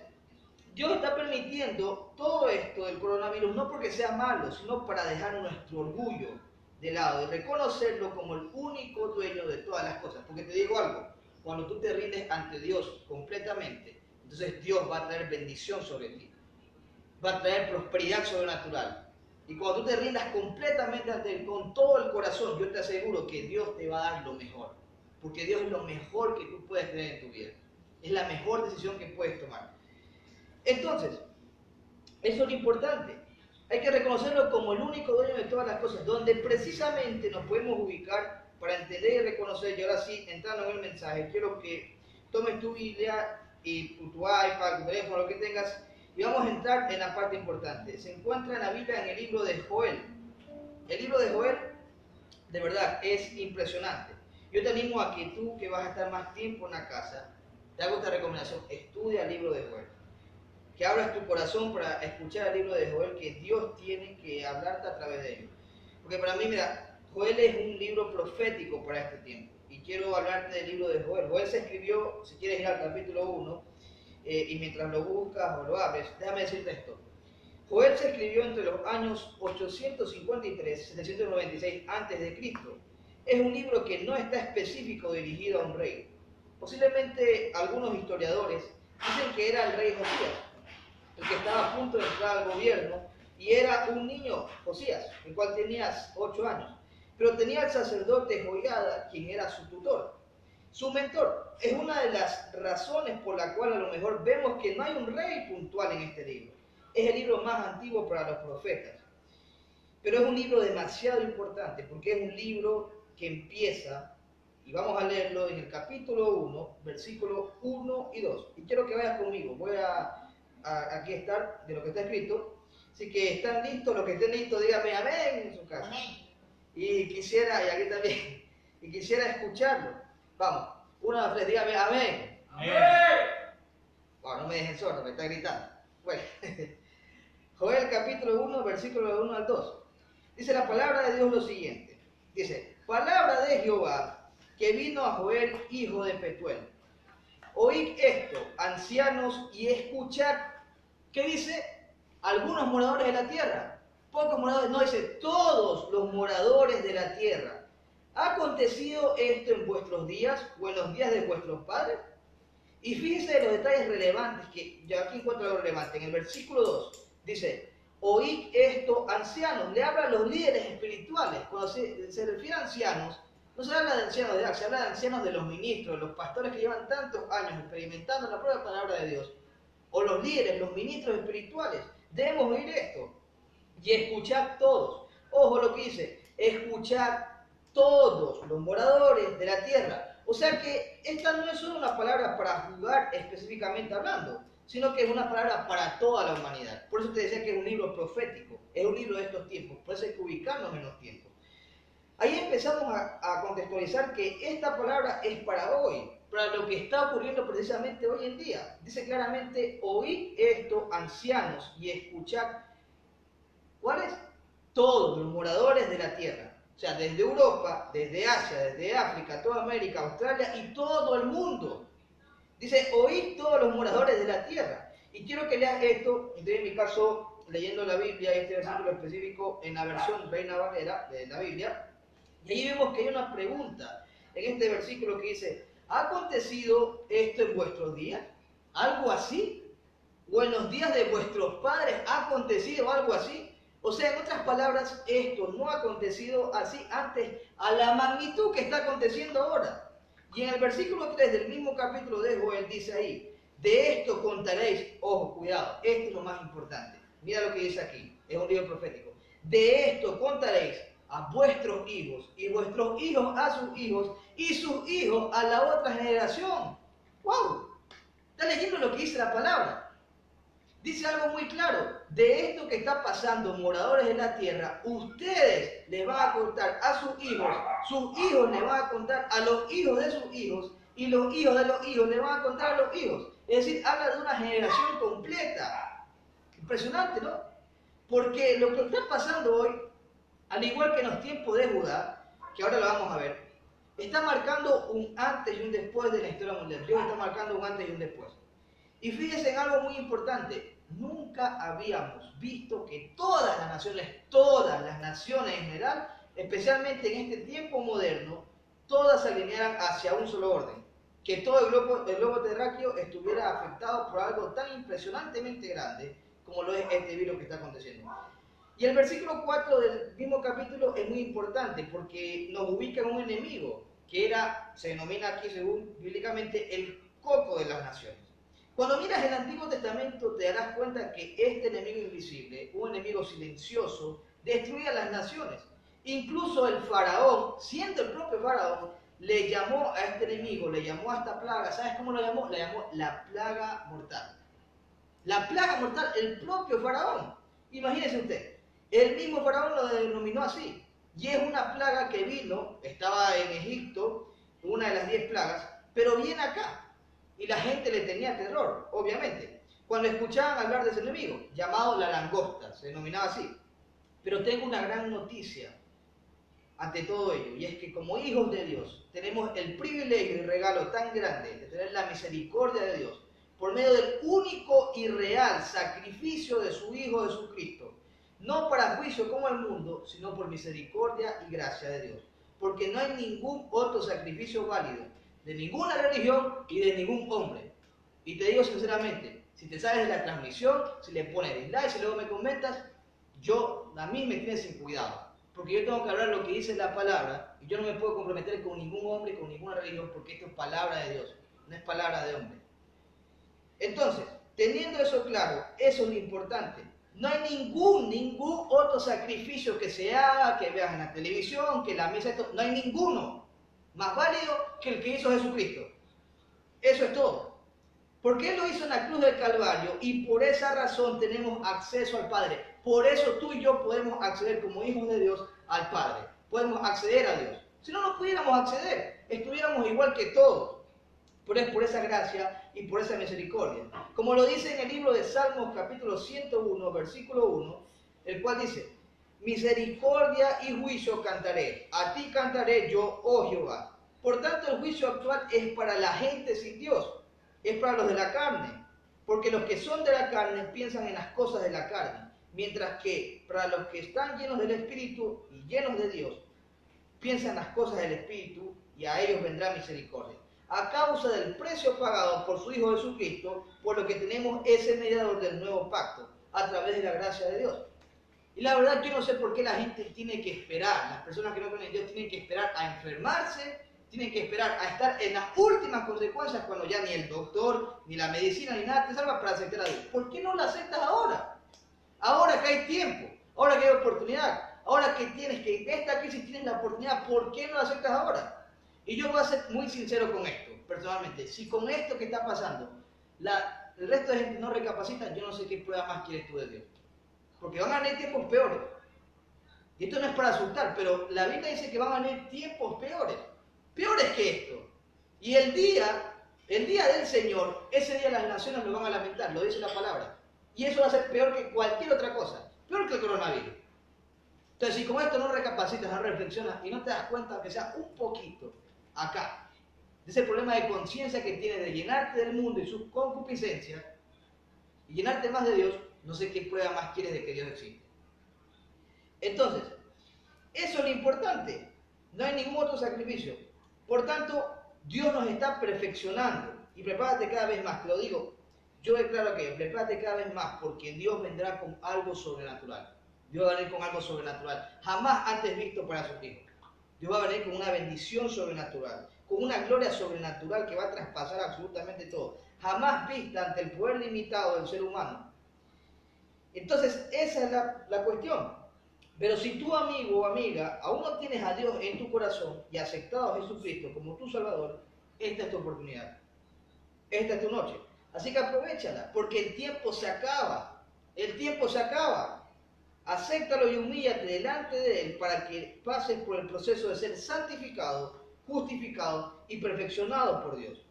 Dios está permitiendo todo esto del coronavirus no porque sea malo, sino para dejar nuestro orgullo de lado y reconocerlo como el único dueño de todas las cosas. Porque te digo algo, cuando tú te rindes ante Dios completamente, entonces Dios va a traer bendición sobre ti, va a traer prosperidad sobrenatural. Y cuando tú te rindas completamente ante Él, con todo el corazón, yo te aseguro que Dios te va a dar lo mejor. Porque Dios es lo mejor que tú puedes tener en tu vida. Es la mejor decisión que puedes tomar. Entonces, eso es lo importante. Hay que reconocerlo como el único dueño de todas las cosas, donde precisamente nos podemos ubicar para entender y reconocer. Y ahora sí, entrando en el mensaje, quiero que tomes tu Biblia y tu iPad, tu teléfono, lo que tengas, y vamos a entrar en la parte importante. Se encuentra en la Biblia en el libro de Joel. El libro de Joel, de verdad, es impresionante. Yo te animo a que tú, que vas a estar más tiempo en la casa, te hago esta recomendación: estudia el libro de Joel. Que abras tu corazón para escuchar el libro de Joel, que Dios tiene que hablarte a través de él. Porque para mí, mira, Joel es un libro profético para este tiempo. Y quiero hablarte del libro de Joel. Joel se escribió, si quieres ir al capítulo 1, y mientras lo buscas o lo abres, déjame decirte esto. Joel se escribió entre los años 853 y 796 a.C. Es un libro que no está específico dirigido a un rey. Posiblemente algunos historiadores dicen que era el rey Josías, el que estaba a punto de entrar al gobierno, y era un niño, Josías, el cual tenía 8 años. Pero tenía al sacerdote Joiada, quien era su tutor, su mentor. Es una de las razones por la cual a lo mejor vemos que no hay un rey puntual en este libro. Es el libro más antiguo para los profetas. Pero es un libro demasiado importante, porque es un libro que empieza, y vamos a leerlo en el capítulo 1, versículos 1 y 2. Y quiero que vayas conmigo. Voy a aquí estar de lo que está escrito. Así que están listos, los que estén listos, díganme amén en su casa. Amén. Y quisiera, y aquí también, y quisiera escucharlo. Vamos, 1, 2, 3, dígame amén. Amén. Bueno, no me dejen sordo, me está gritando. Bueno, Joel capítulo 1, versículo 1 al 2. Dice la palabra de Dios lo siguiente. Dice, palabra de Jehová que vino a Joel, hijo de Petuel. Oíd esto, ancianos, y escuchad. ¿Qué dice? Algunos moradores de la tierra. Pocos moradores, no dice todos los moradores de la tierra. ¿Ha acontecido esto en vuestros días o en los días de vuestros padres? Y fíjense de los detalles relevantes, que ya aquí encuentro algo relevante. En el versículo 2 dice, oíd esto, ancianos. Le habla a los líderes espirituales. Cuando se refiere a ancianos, no se habla de ancianos de edad, se habla de ancianos de los ministros, los pastores que llevan tantos años experimentando la prueba palabra de Dios. O los líderes, los ministros espirituales. Debemos oír esto y escuchar todos. Ojo lo que dice, escuchar todos los moradores de la tierra. O sea que esta no es solo una palabra para jugar específicamente hablando, sino que es una palabra para toda la humanidad. Por eso te decía que es un libro profético, es un libro de estos tiempos, por eso hay que ubicarnos en los tiempos. Ahí empezamos a contextualizar que esta palabra es para hoy, para lo que está ocurriendo precisamente hoy en día. Dice claramente, oíd esto, ancianos, y escuchad. ¿Cuáles? Todos los moradores de la tierra. O sea, desde Europa, desde Asia, desde África, toda América, Australia y todo el mundo. Dice, oíd todos los moradores de la tierra. Y quiero que leas esto, estoy en mi caso leyendo la Biblia, este versículo específico en la versión Reina Valera de la Biblia. Y ahí vemos que hay una pregunta en este versículo que dice, ¿ha acontecido esto en vuestros días? ¿Algo así? ¿O en los días de vuestros padres ha acontecido algo así? O sea, en otras palabras, esto no ha acontecido así antes a la magnitud que está aconteciendo ahora. Y en el versículo 3 del mismo capítulo de Joel dice ahí, de esto contaréis, ojo, cuidado, esto es lo más importante. Mira lo que dice aquí, es un libro profético. De esto contaréis a vuestros hijos y vuestros hijos a sus hijos y sus hijos a la otra generación. ¡Wow! Está leyendo lo que dice la palabra. Dice algo muy claro, de esto que está pasando, moradores de la tierra, ustedes les van a contar a sus hijos les van a contar a los hijos de sus hijos, y los hijos de los hijos les van a contar a los hijos. Es decir, habla de una generación completa. Impresionante, ¿no? Porque lo que está pasando hoy, al igual que en los tiempos de Judá, que ahora lo vamos a ver, está marcando un antes y un después de la historia mundial. Dios está marcando un antes y un después. Y fíjense en algo muy importante, nunca habíamos visto que todas las naciones en general, especialmente en este tiempo moderno, todas se alinearan hacia un solo orden. Que todo el globo terráqueo estuviera afectado por algo tan impresionantemente grande como lo es este virus que está aconteciendo. Y el versículo 4 del mismo capítulo es muy importante porque nos ubica en un enemigo que se denomina aquí según bíblicamente el coco de las naciones. Cuando miras el Antiguo Testamento te darás cuenta que este enemigo invisible, un enemigo silencioso, destruía las naciones. Incluso el faraón, siendo el propio faraón, le llamó a este enemigo, le llamó a esta plaga, ¿sabes cómo lo llamó? La llamó la plaga mortal. La plaga mortal, el propio faraón. Imagínese usted, el mismo faraón lo denominó así. Y es una plaga que vino, estaba en Egipto, una de las 10 plagas, pero viene acá. Y la gente le tenía terror, obviamente, cuando escuchaban hablar de ese enemigo, llamado la langosta, se denominaba así. Pero tengo una gran noticia ante todo ello, y es que como hijos de Dios tenemos el privilegio y regalo tan grande de tener la misericordia de Dios por medio del único y real sacrificio de su Hijo Jesucristo, no para juicio como el mundo, sino por misericordia y gracia de Dios, porque no hay ningún otro sacrificio válido de ninguna religión y de ningún hombre. Y te digo sinceramente, si te sales de la transmisión, si le pones dislike, si luego me comentas, a mí me tienes sin cuidado. Porque yo tengo que hablar lo que dice la palabra y yo no me puedo comprometer con ningún hombre, con ninguna religión, porque esto es palabra de Dios, no es palabra de hombre. Entonces, teniendo eso claro, eso es lo importante. No hay ningún otro sacrificio que se haga, que veas en la televisión, que la misa, no hay ninguno más válido que el que hizo Jesucristo. Eso es todo. Porque Él lo hizo en la cruz del Calvario y por esa razón tenemos acceso al Padre. Por eso tú y yo podemos acceder como hijos de Dios al Padre. Podemos acceder a Dios. Si no, no pudiéramos acceder. Estuviéramos igual que todos. Pero es por esa gracia y por esa misericordia. Como lo dice en el libro de Salmos capítulo 101, versículo 1, el cual dice, misericordia y juicio cantaré, a ti cantaré yo, oh Jehová. Por tanto, el juicio actual es para la gente sin Dios, es para los de la carne, porque los que son de la carne piensan en las cosas de la carne, mientras que para los que están llenos del Espíritu y llenos de Dios, piensa en las cosas del Espíritu y a ellos vendrá misericordia. A causa del precio pagado por su Hijo Jesucristo, por lo que tenemos ese mediador del nuevo pacto, a través de la gracia de Dios. Y la verdad, yo no sé por qué la gente tiene que esperar, las personas que no creen en Dios tienen que esperar a enfermarse, tienen que esperar a estar en las últimas consecuencias cuando ya ni el doctor, ni la medicina, ni nada te salva para aceptar a Dios. ¿Por qué no lo aceptas ahora? Ahora que hay tiempo, ahora que hay oportunidad, ahora que tienes que, en esta crisis tienes la oportunidad, ¿por qué no lo aceptas ahora? Y yo voy a ser muy sincero con esto, personalmente. Si con esto que está pasando, el resto de gente no recapacita, yo no sé qué prueba más quieres tú de Dios. Porque van a venir tiempos peores. Y esto no es para asustar, pero la Biblia dice que van a venir tiempos peores. Peores que esto. Y el día del Señor, ese día las naciones lo van a lamentar, lo dice la palabra. Y eso va a ser peor que cualquier otra cosa. Peor que el coronavirus. Entonces, si con esto no recapacitas, no reflexionas y no te das cuenta, aunque sea un poquito, acá, de ese problema de conciencia que tienes de llenarte del mundo y sus concupiscencias, y llenarte más de Dios, no sé qué prueba más quieres de que Dios existe. Entonces, eso es lo importante. No hay ningún otro sacrificio. Por tanto, Dios nos está perfeccionando. Y prepárate cada vez más, te lo digo. Yo declaro que prepárate cada vez más, porque Dios vendrá con algo sobrenatural. Dios va a venir con algo sobrenatural, jamás antes visto para sus hijos. Dios va a venir con una bendición sobrenatural, con una gloria sobrenatural que va a traspasar absolutamente todo, jamás vista ante el poder limitado del ser humano. Entonces, esa es la cuestión. Pero si tú, amigo o amiga, aún no tienes a Dios en tu corazón y aceptado a Jesucristo como tu Salvador, esta es tu oportunidad. Esta es tu noche. Así que aprovéchala, porque el tiempo se acaba. El tiempo se acaba. Acéptalo y humíllate delante de Él para que pases por el proceso de ser santificado, justificado y perfeccionado por Dios.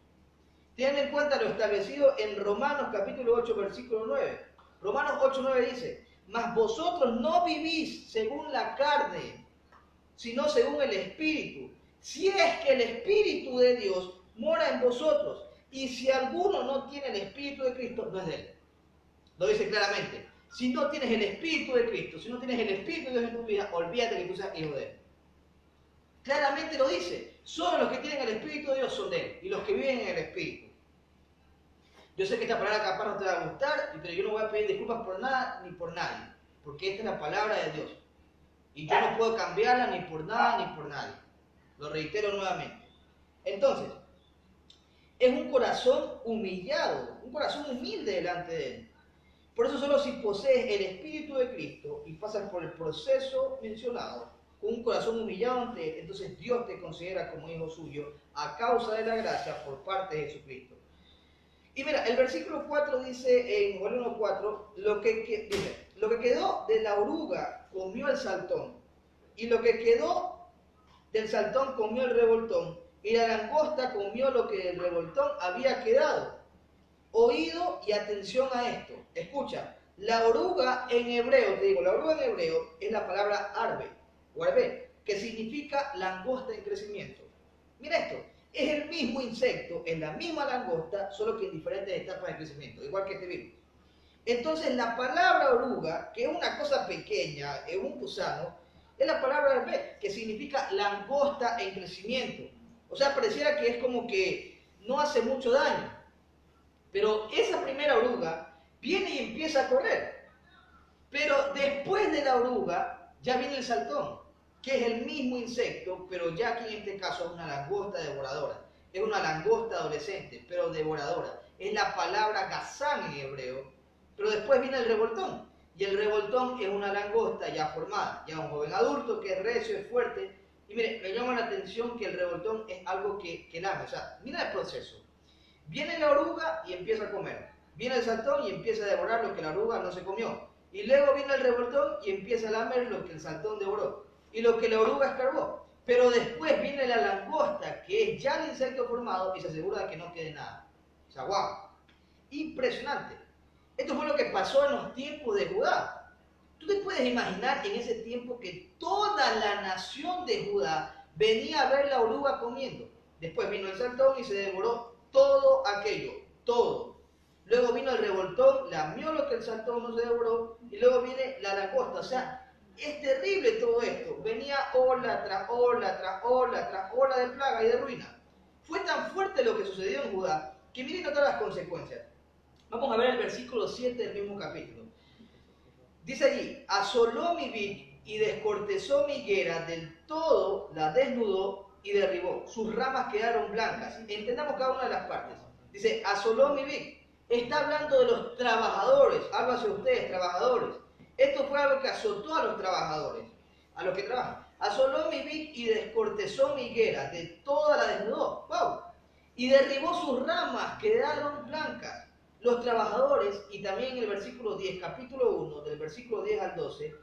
Ten en cuenta lo establecido en Romanos capítulo 8, versículo 9. Romanos 8, 9 dice: mas vosotros no vivís según la carne, sino según el Espíritu. Si es que el Espíritu de Dios mora en vosotros, y si alguno no tiene el Espíritu de Cristo, no es de Él. Lo dice claramente. Si no tienes el Espíritu de Cristo, si no tienes el Espíritu de Dios en tu vida, olvídate que tú seas hijo de Él. Claramente lo dice. Solo los que tienen el Espíritu de Dios son de Él, y los que viven en el Espíritu. Yo sé que esta palabra capaz no te va a gustar, pero yo no voy a pedir disculpas por nada ni por nadie, porque esta es la palabra de Dios. Y yo no puedo cambiarla ni por nada ni por nadie. Lo reitero nuevamente. Entonces, es un corazón humillado, un corazón humilde delante de Él. Por eso solo si posees el Espíritu de Cristo y pasas por el proceso mencionado, con un corazón humillado ante Él, entonces Dios te considera como hijo suyo a causa de la gracia por parte de Jesucristo. Y mira, el versículo 4 dice en Joel 1:4, lo que quedó de la oruga comió el saltón, y lo que quedó del saltón comió el revoltón, y la langosta comió lo que del revoltón había quedado. Oído y atención a esto. Escucha, la oruga en hebreo, te digo, la oruga en hebreo es la palabra arbe, o arbe, que significa langosta en crecimiento. Mira esto, es el mismo insecto, es la misma langosta, solo que en diferentes etapas de crecimiento, igual que este virus. Entonces la palabra oruga, que es una cosa pequeña, es un gusano, es la palabra arbe, que significa langosta en crecimiento. O sea, pareciera que es como que no hace mucho daño. Pero esa primera oruga viene y empieza a correr. Pero después de la oruga ya viene el saltón, que es el mismo insecto, pero ya aquí en este caso es una langosta devoradora. Es una langosta adolescente, pero devoradora. Es la palabra gazán en hebreo. Pero después viene el revoltón. Y el revoltón es una langosta ya formada, ya un joven adulto que es recio, es fuerte. Y mire, me llama la atención que el revoltón es algo que lame. O sea, mira el proceso. Viene la oruga y empieza a comer. Viene el saltón y empieza a devorar lo que la oruga no se comió. Y luego viene el revoltón y empieza a lamer lo que el saltón devoró. Y lo que la oruga escarbó. Pero después viene la langosta, que es ya el insecto formado, y se asegura de que no quede nada. O sea, wow. Impresionante. Esto fue lo que pasó en los tiempos de Judá. Tú te puedes imaginar en ese tiempo que toda la nación de Judá venía a ver la oruga comiendo. Después vino el saltón y se devoró todo aquello, todo. Luego vino el revoltón, lamió lo que el saltón no se devoró, y luego viene la langosta. O sea, es terrible todo esto. Venía ola tras ola, tras ola, tras ola de plaga y de ruina. Fue tan fuerte lo que sucedió en Judá que miren todas las consecuencias. Vamos a ver el versículo 7 del mismo capítulo. Dice allí, asoló mi vid y descortezó mi higuera, del todo la desnudó y derribó. Sus ramas quedaron blancas. Entendamos cada una de las partes. Dice, asoló mi vid. Está hablando de los trabajadores. Algo hacia ustedes, trabajadores. Esto fue algo que azotó a los trabajadores, a los que trabajan. Asoló mi vid y descortezó mi higuera, de toda la desnudó. ¡Wow! Y derribó sus ramas, quedaron blancas. Los trabajadores, y también en el versículo 10, capítulo 1, del versículo 10 al 12,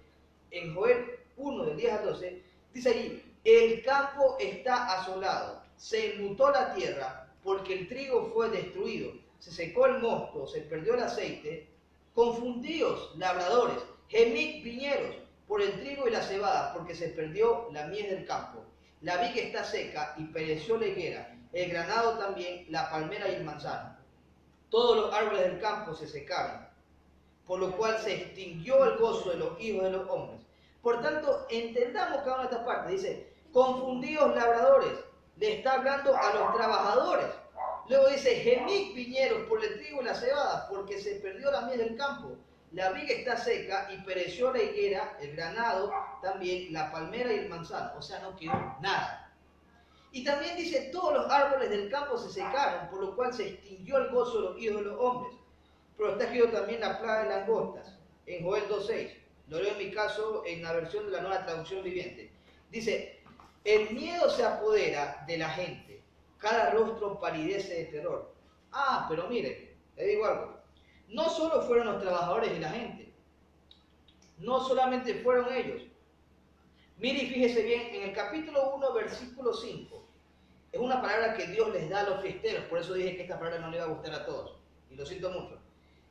en Joel 1, del 10 al 12, dice allí, el campo está asolado, se enlutó la tierra, porque el trigo fue destruido, se secó el mosto, se perdió el aceite, confundidos labradores, gemid viñeros, por el trigo y la cebada, porque se perdió la mies del campo. La viga está seca y pereció la higuera, el granado también, la palmera y el manzano. Todos los árboles del campo se secaron, por lo cual se extinguió el gozo de los hijos de los hombres. Por tanto, entendamos cada una de estas partes. Dice, confundidos labradores, le está hablando a los trabajadores. Luego dice, gemid viñeros por el trigo y la cebada, porque se perdió la mies del campo. La viga está seca y pereció la higuera, el granado, también la palmera y el manzano. O sea, no quedó nada. Y también dice, todos los árboles del campo se secaron, por lo cual se extinguió el gozo de los hijos de los hombres. Pero está escrito también la plaga de langostas, en Joel 2.6. Lo leo en mi caso en la versión de la Nueva Traducción Viviente. Dice, el miedo se apodera de la gente, cada rostro palidece de terror. Ah, pero mire, le digo algo. No solo fueron los trabajadores y la gente, no solamente fueron ellos. Mire y fíjese bien, en el capítulo 1, versículo 5, es una palabra que Dios les da a los fiesteros, por eso dije que esta palabra no le iba a gustar a todos, y lo siento mucho.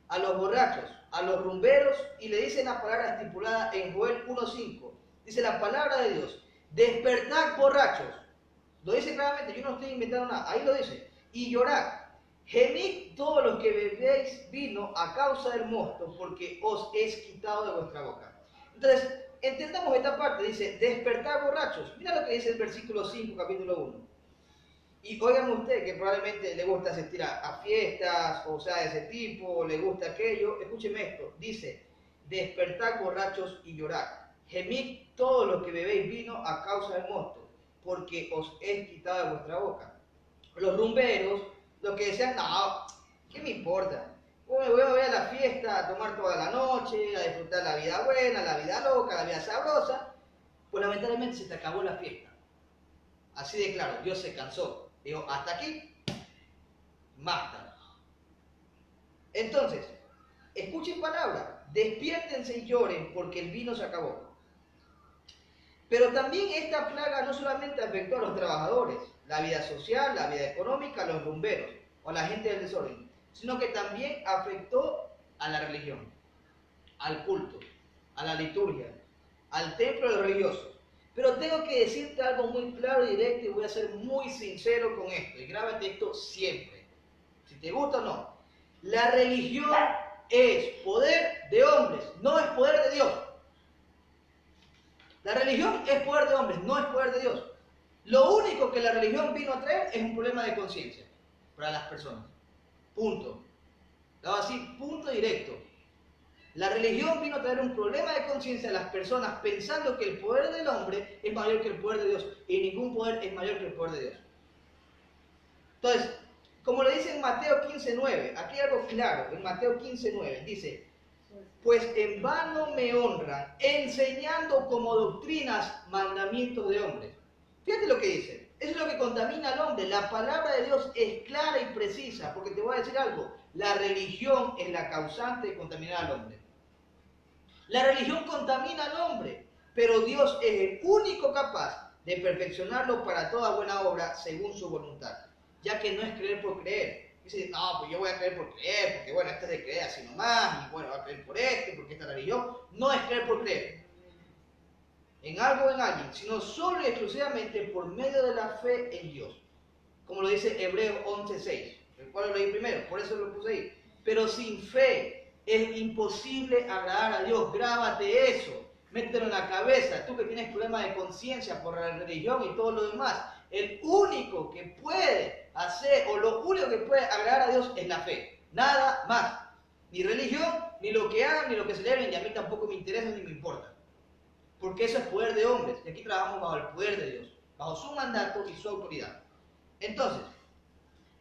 A los borrachos, a los rumberos, y le dice la palabra estipulada en Joel 1.5, dice la palabra de Dios, despertad borrachos, lo dice claramente, yo no estoy inventando nada, ahí lo dice, y llorad, gemid todos los que bebéis vino a causa del mosto, porque os es quitado de vuestra boca. Entonces, entendamos esta parte, dice, despertar borrachos. Mira lo que dice el versículo 5, capítulo 1. Y oigan ustedes que probablemente le gusta asistir a fiestas, o sea, de ese tipo, le gusta aquello. Escúcheme esto, dice, despertar borrachos y llorar. Gemid todos los que bebéis vino a causa del mosto, porque os es quitado de vuestra boca. Los rumberos, los que decían, no, ¿qué me importa? Me voy a la fiesta, a tomar toda la noche, a disfrutar la vida buena, la vida loca, la vida sabrosa. Pues lamentablemente se te acabó la fiesta. Así de claro, Dios se cansó. Dijo, hasta aquí, basta. Entonces, escuchen palabra, despiértense y lloren porque el vino se acabó. Pero también esta plaga no solamente afectó a los trabajadores, la vida social, la vida económica, a los rumberos o a la gente del desorden, sino que también afectó a la religión, al culto, a la liturgia, al templo de los religiosos. Pero tengo que decirte algo muy claro y directo y voy a ser muy sincero con esto. Y grábate esto siempre. Si te gusta o no. La religión es poder de hombres, no es poder de Dios. La religión es poder de hombres, no es poder de Dios. Lo único que la religión vino a traer es un problema de conciencia para las personas. Punto. Así, punto directo. La religión vino a traer un problema de conciencia a las personas pensando que el poder del hombre es mayor que el poder de Dios y ningún poder es mayor que el poder de Dios. Entonces, como le dice en Mateo 15:9, aquí hay algo claro, en Mateo 15:9 dice, pues en vano me honran, enseñando como doctrinas mandamientos de hombres. Fíjate lo que dice, eso es lo que contamina al hombre, la palabra de Dios es clara y precisa, porque te voy a decir algo, la religión es la causante de contaminar al hombre. La religión contamina al hombre, pero Dios es el único capaz de perfeccionarlo para toda buena obra según su voluntad, ya que no es creer por creer. Dice, no, pues yo voy a creer por creer, porque bueno, este es de creer así nomás, y bueno, voy a creer por porque esta religión. No es creer por creer en algo o en alguien, sino solo y exclusivamente por medio de la fe en Dios. Como lo dice Hebreos 11:6, el cual lo leí primero, por eso lo puse ahí. Pero sin fe es imposible agradar a Dios. Grábate eso. métetelo en la cabeza, tú que tienes problemas de conciencia por la religión y todo lo demás. El único que puede hacer, o lo único que puede agradar a Dios es la fe. Nada más. Ni religión, ni lo que hagan, ni lo que celebren, y a mí tampoco me interesa ni me importa. Porque eso es poder de hombres, y aquí trabajamos bajo el poder de Dios, bajo su mandato y su autoridad. Entonces,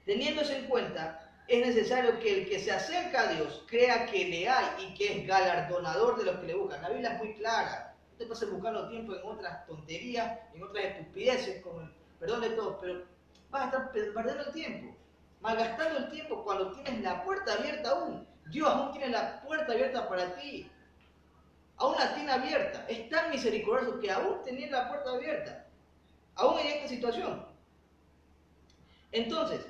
teniendo eso en cuenta, es necesario que el que se acerca a Dios crea que le hay y que es galardonador de los que le buscan. La Biblia es muy clara. No te pases buscando tiempo en otras tonterías, en otras estupideces, con el perdón de todos, pero vas a estar perdiendo el tiempo, malgastando el tiempo cuando tienes la puerta abierta aún. Dios aún tiene la puerta abierta para ti. Aún la tiene abierta. Es tan misericordioso que aún tenía la puerta abierta. Aún en esta situación. Entonces,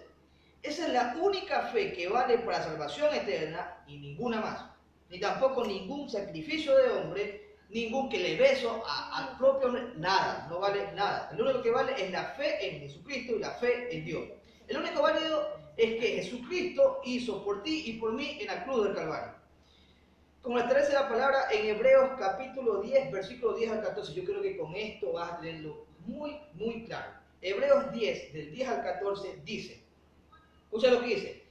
esa es la única fe que vale para salvación eterna y ninguna más. Ni tampoco ningún sacrificio de hombre, ningún que le beso al propio hombre, nada, no vale nada. Lo único que vale es la fe en Jesucristo y la fe en Dios. El único válido es que Jesucristo hizo por ti y por mí en la cruz del Calvario. Como establece la palabra en Hebreos capítulo 10, versículo 10 al 14, yo creo que con esto vas a tenerlo muy, muy claro. Hebreos 10, del 10 al 14, dice, escucha lo que dice,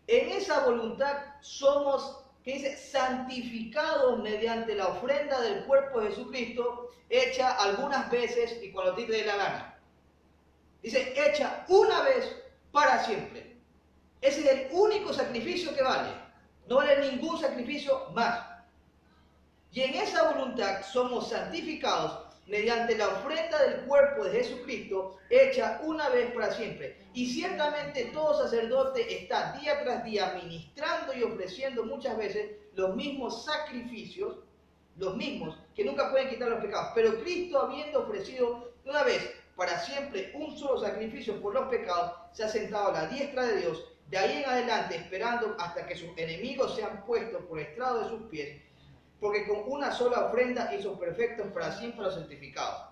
en esa voluntad somos, que dice, santificados mediante la ofrenda del cuerpo de Jesucristo, hecha algunas veces y cuando a ti te dé la gana. Dice, hecha una vez para siempre. Ese es el único sacrificio que vale. No vale ningún sacrificio más. Y en esa voluntad somos santificados mediante la ofrenda del cuerpo de Jesucristo, hecha una vez para siempre. Y ciertamente todo sacerdote está día tras día ministrando y ofreciendo muchas veces los mismos sacrificios, los mismos, que nunca pueden quitar los pecados. Pero Cristo, habiendo ofrecido una vez para siempre un solo sacrificio por los pecados, se ha sentado a la diestra de Dios, de ahí en adelante esperando hasta que sus enemigos sean puestos por estrado de sus pies, porque con una sola ofrenda hizo perfectos para siempre los santificados.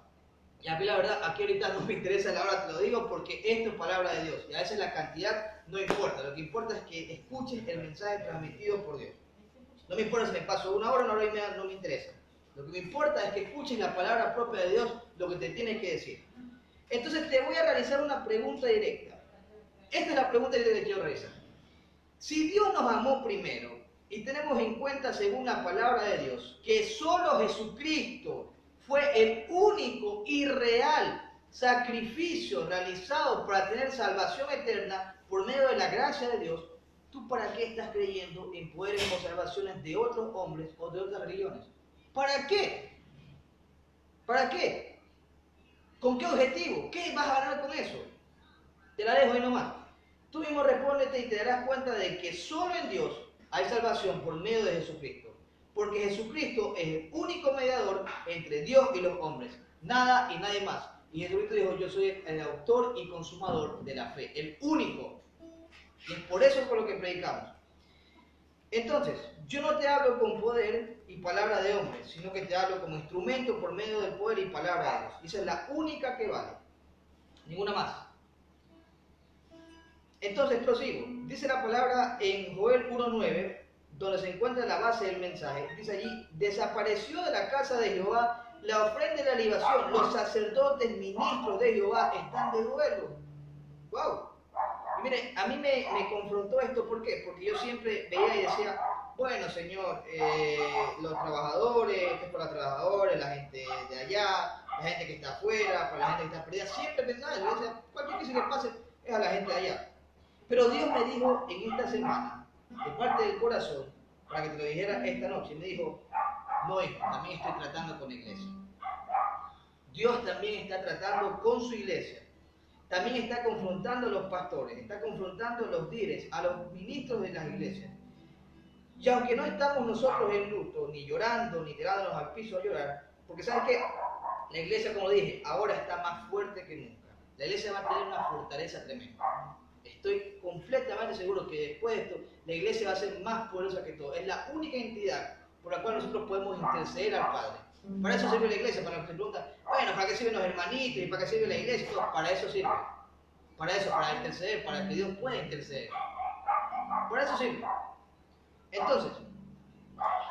Y a mí la verdad, aquí ahorita no me interesa la hora, te lo digo, porque esto es palabra de Dios. Y a veces la cantidad no importa, lo que importa es que escuches el mensaje transmitido por Dios. No me importa si me paso una hora y media, no me interesa. Lo que me importa es que escuches la palabra propia de Dios, lo que te tiene que decir. Entonces te voy a realizar una pregunta directa. Esta es la pregunta directa que quiero realizar. Si Dios nos amó primero, y tenemos en cuenta, según la palabra de Dios, que solo Jesucristo fue el único y real sacrificio realizado para tener salvación eterna por medio de la gracia de Dios, ¿tú para qué estás creyendo en poderes o salvaciones de otros hombres o de otras religiones? ¿Para qué? ¿Para qué? ¿Con qué objetivo? ¿Qué vas a ganar con eso? Te la dejo ahí nomás. Tú mismo respóndete y te darás cuenta de que solo en Dios hay salvación por medio de Jesucristo. Porque Jesucristo es el único mediador entre Dios y los hombres. Nada y nadie más. Y Jesucristo dijo, yo soy el autor y consumador de la fe. El único. Y es por eso por lo que predicamos. Entonces, yo no te hablo con poder y palabra de hombre, sino que te hablo como instrumento por medio del poder y palabra de Dios. Y esa es la única que vale. Ninguna más. Entonces prosigo. Dice la palabra en Joel 1:9, donde se encuentra la base del mensaje. Dice allí, desapareció de la casa de Jehová la ofrenda y la libación. Los sacerdotes ministros de Jehová están de duelo. ¡Wow! Y mire, a mí me confrontó esto. ¿Por qué? Porque yo siempre veía y decía, bueno, Señor, los trabajadores, esto es para los trabajadores, la gente de allá, la gente que está afuera, para la gente que está perdida. Siempre pensaba, yo decía, cualquier cosa que pase es a la gente de allá. Pero Dios me dijo en esta semana, de parte del corazón, para que te lo dijera esta noche, me dijo, no hijo, también estoy tratando con la iglesia. Dios también está tratando con su iglesia. También está confrontando a los pastores, está confrontando a los líderes, a los ministros de las iglesias. Y aunque no estamos nosotros en luto, ni llorando, ni tirándonos al piso a llorar, porque ¿sabes qué? La iglesia, como dije, ahora está más fuerte que nunca. La iglesia va a tener una fortaleza tremenda. Estoy completamente seguro que después de esto, la iglesia va a ser más poderosa que todo. Es la única entidad por la cual nosotros podemos interceder al Padre. Para eso sirve la iglesia, para los que se preguntan, bueno, ¿para qué sirven los hermanitos y para qué sirve la iglesia? Todo, para eso sirve. Para eso, para interceder, para que Dios pueda interceder. Para eso sirve. Entonces,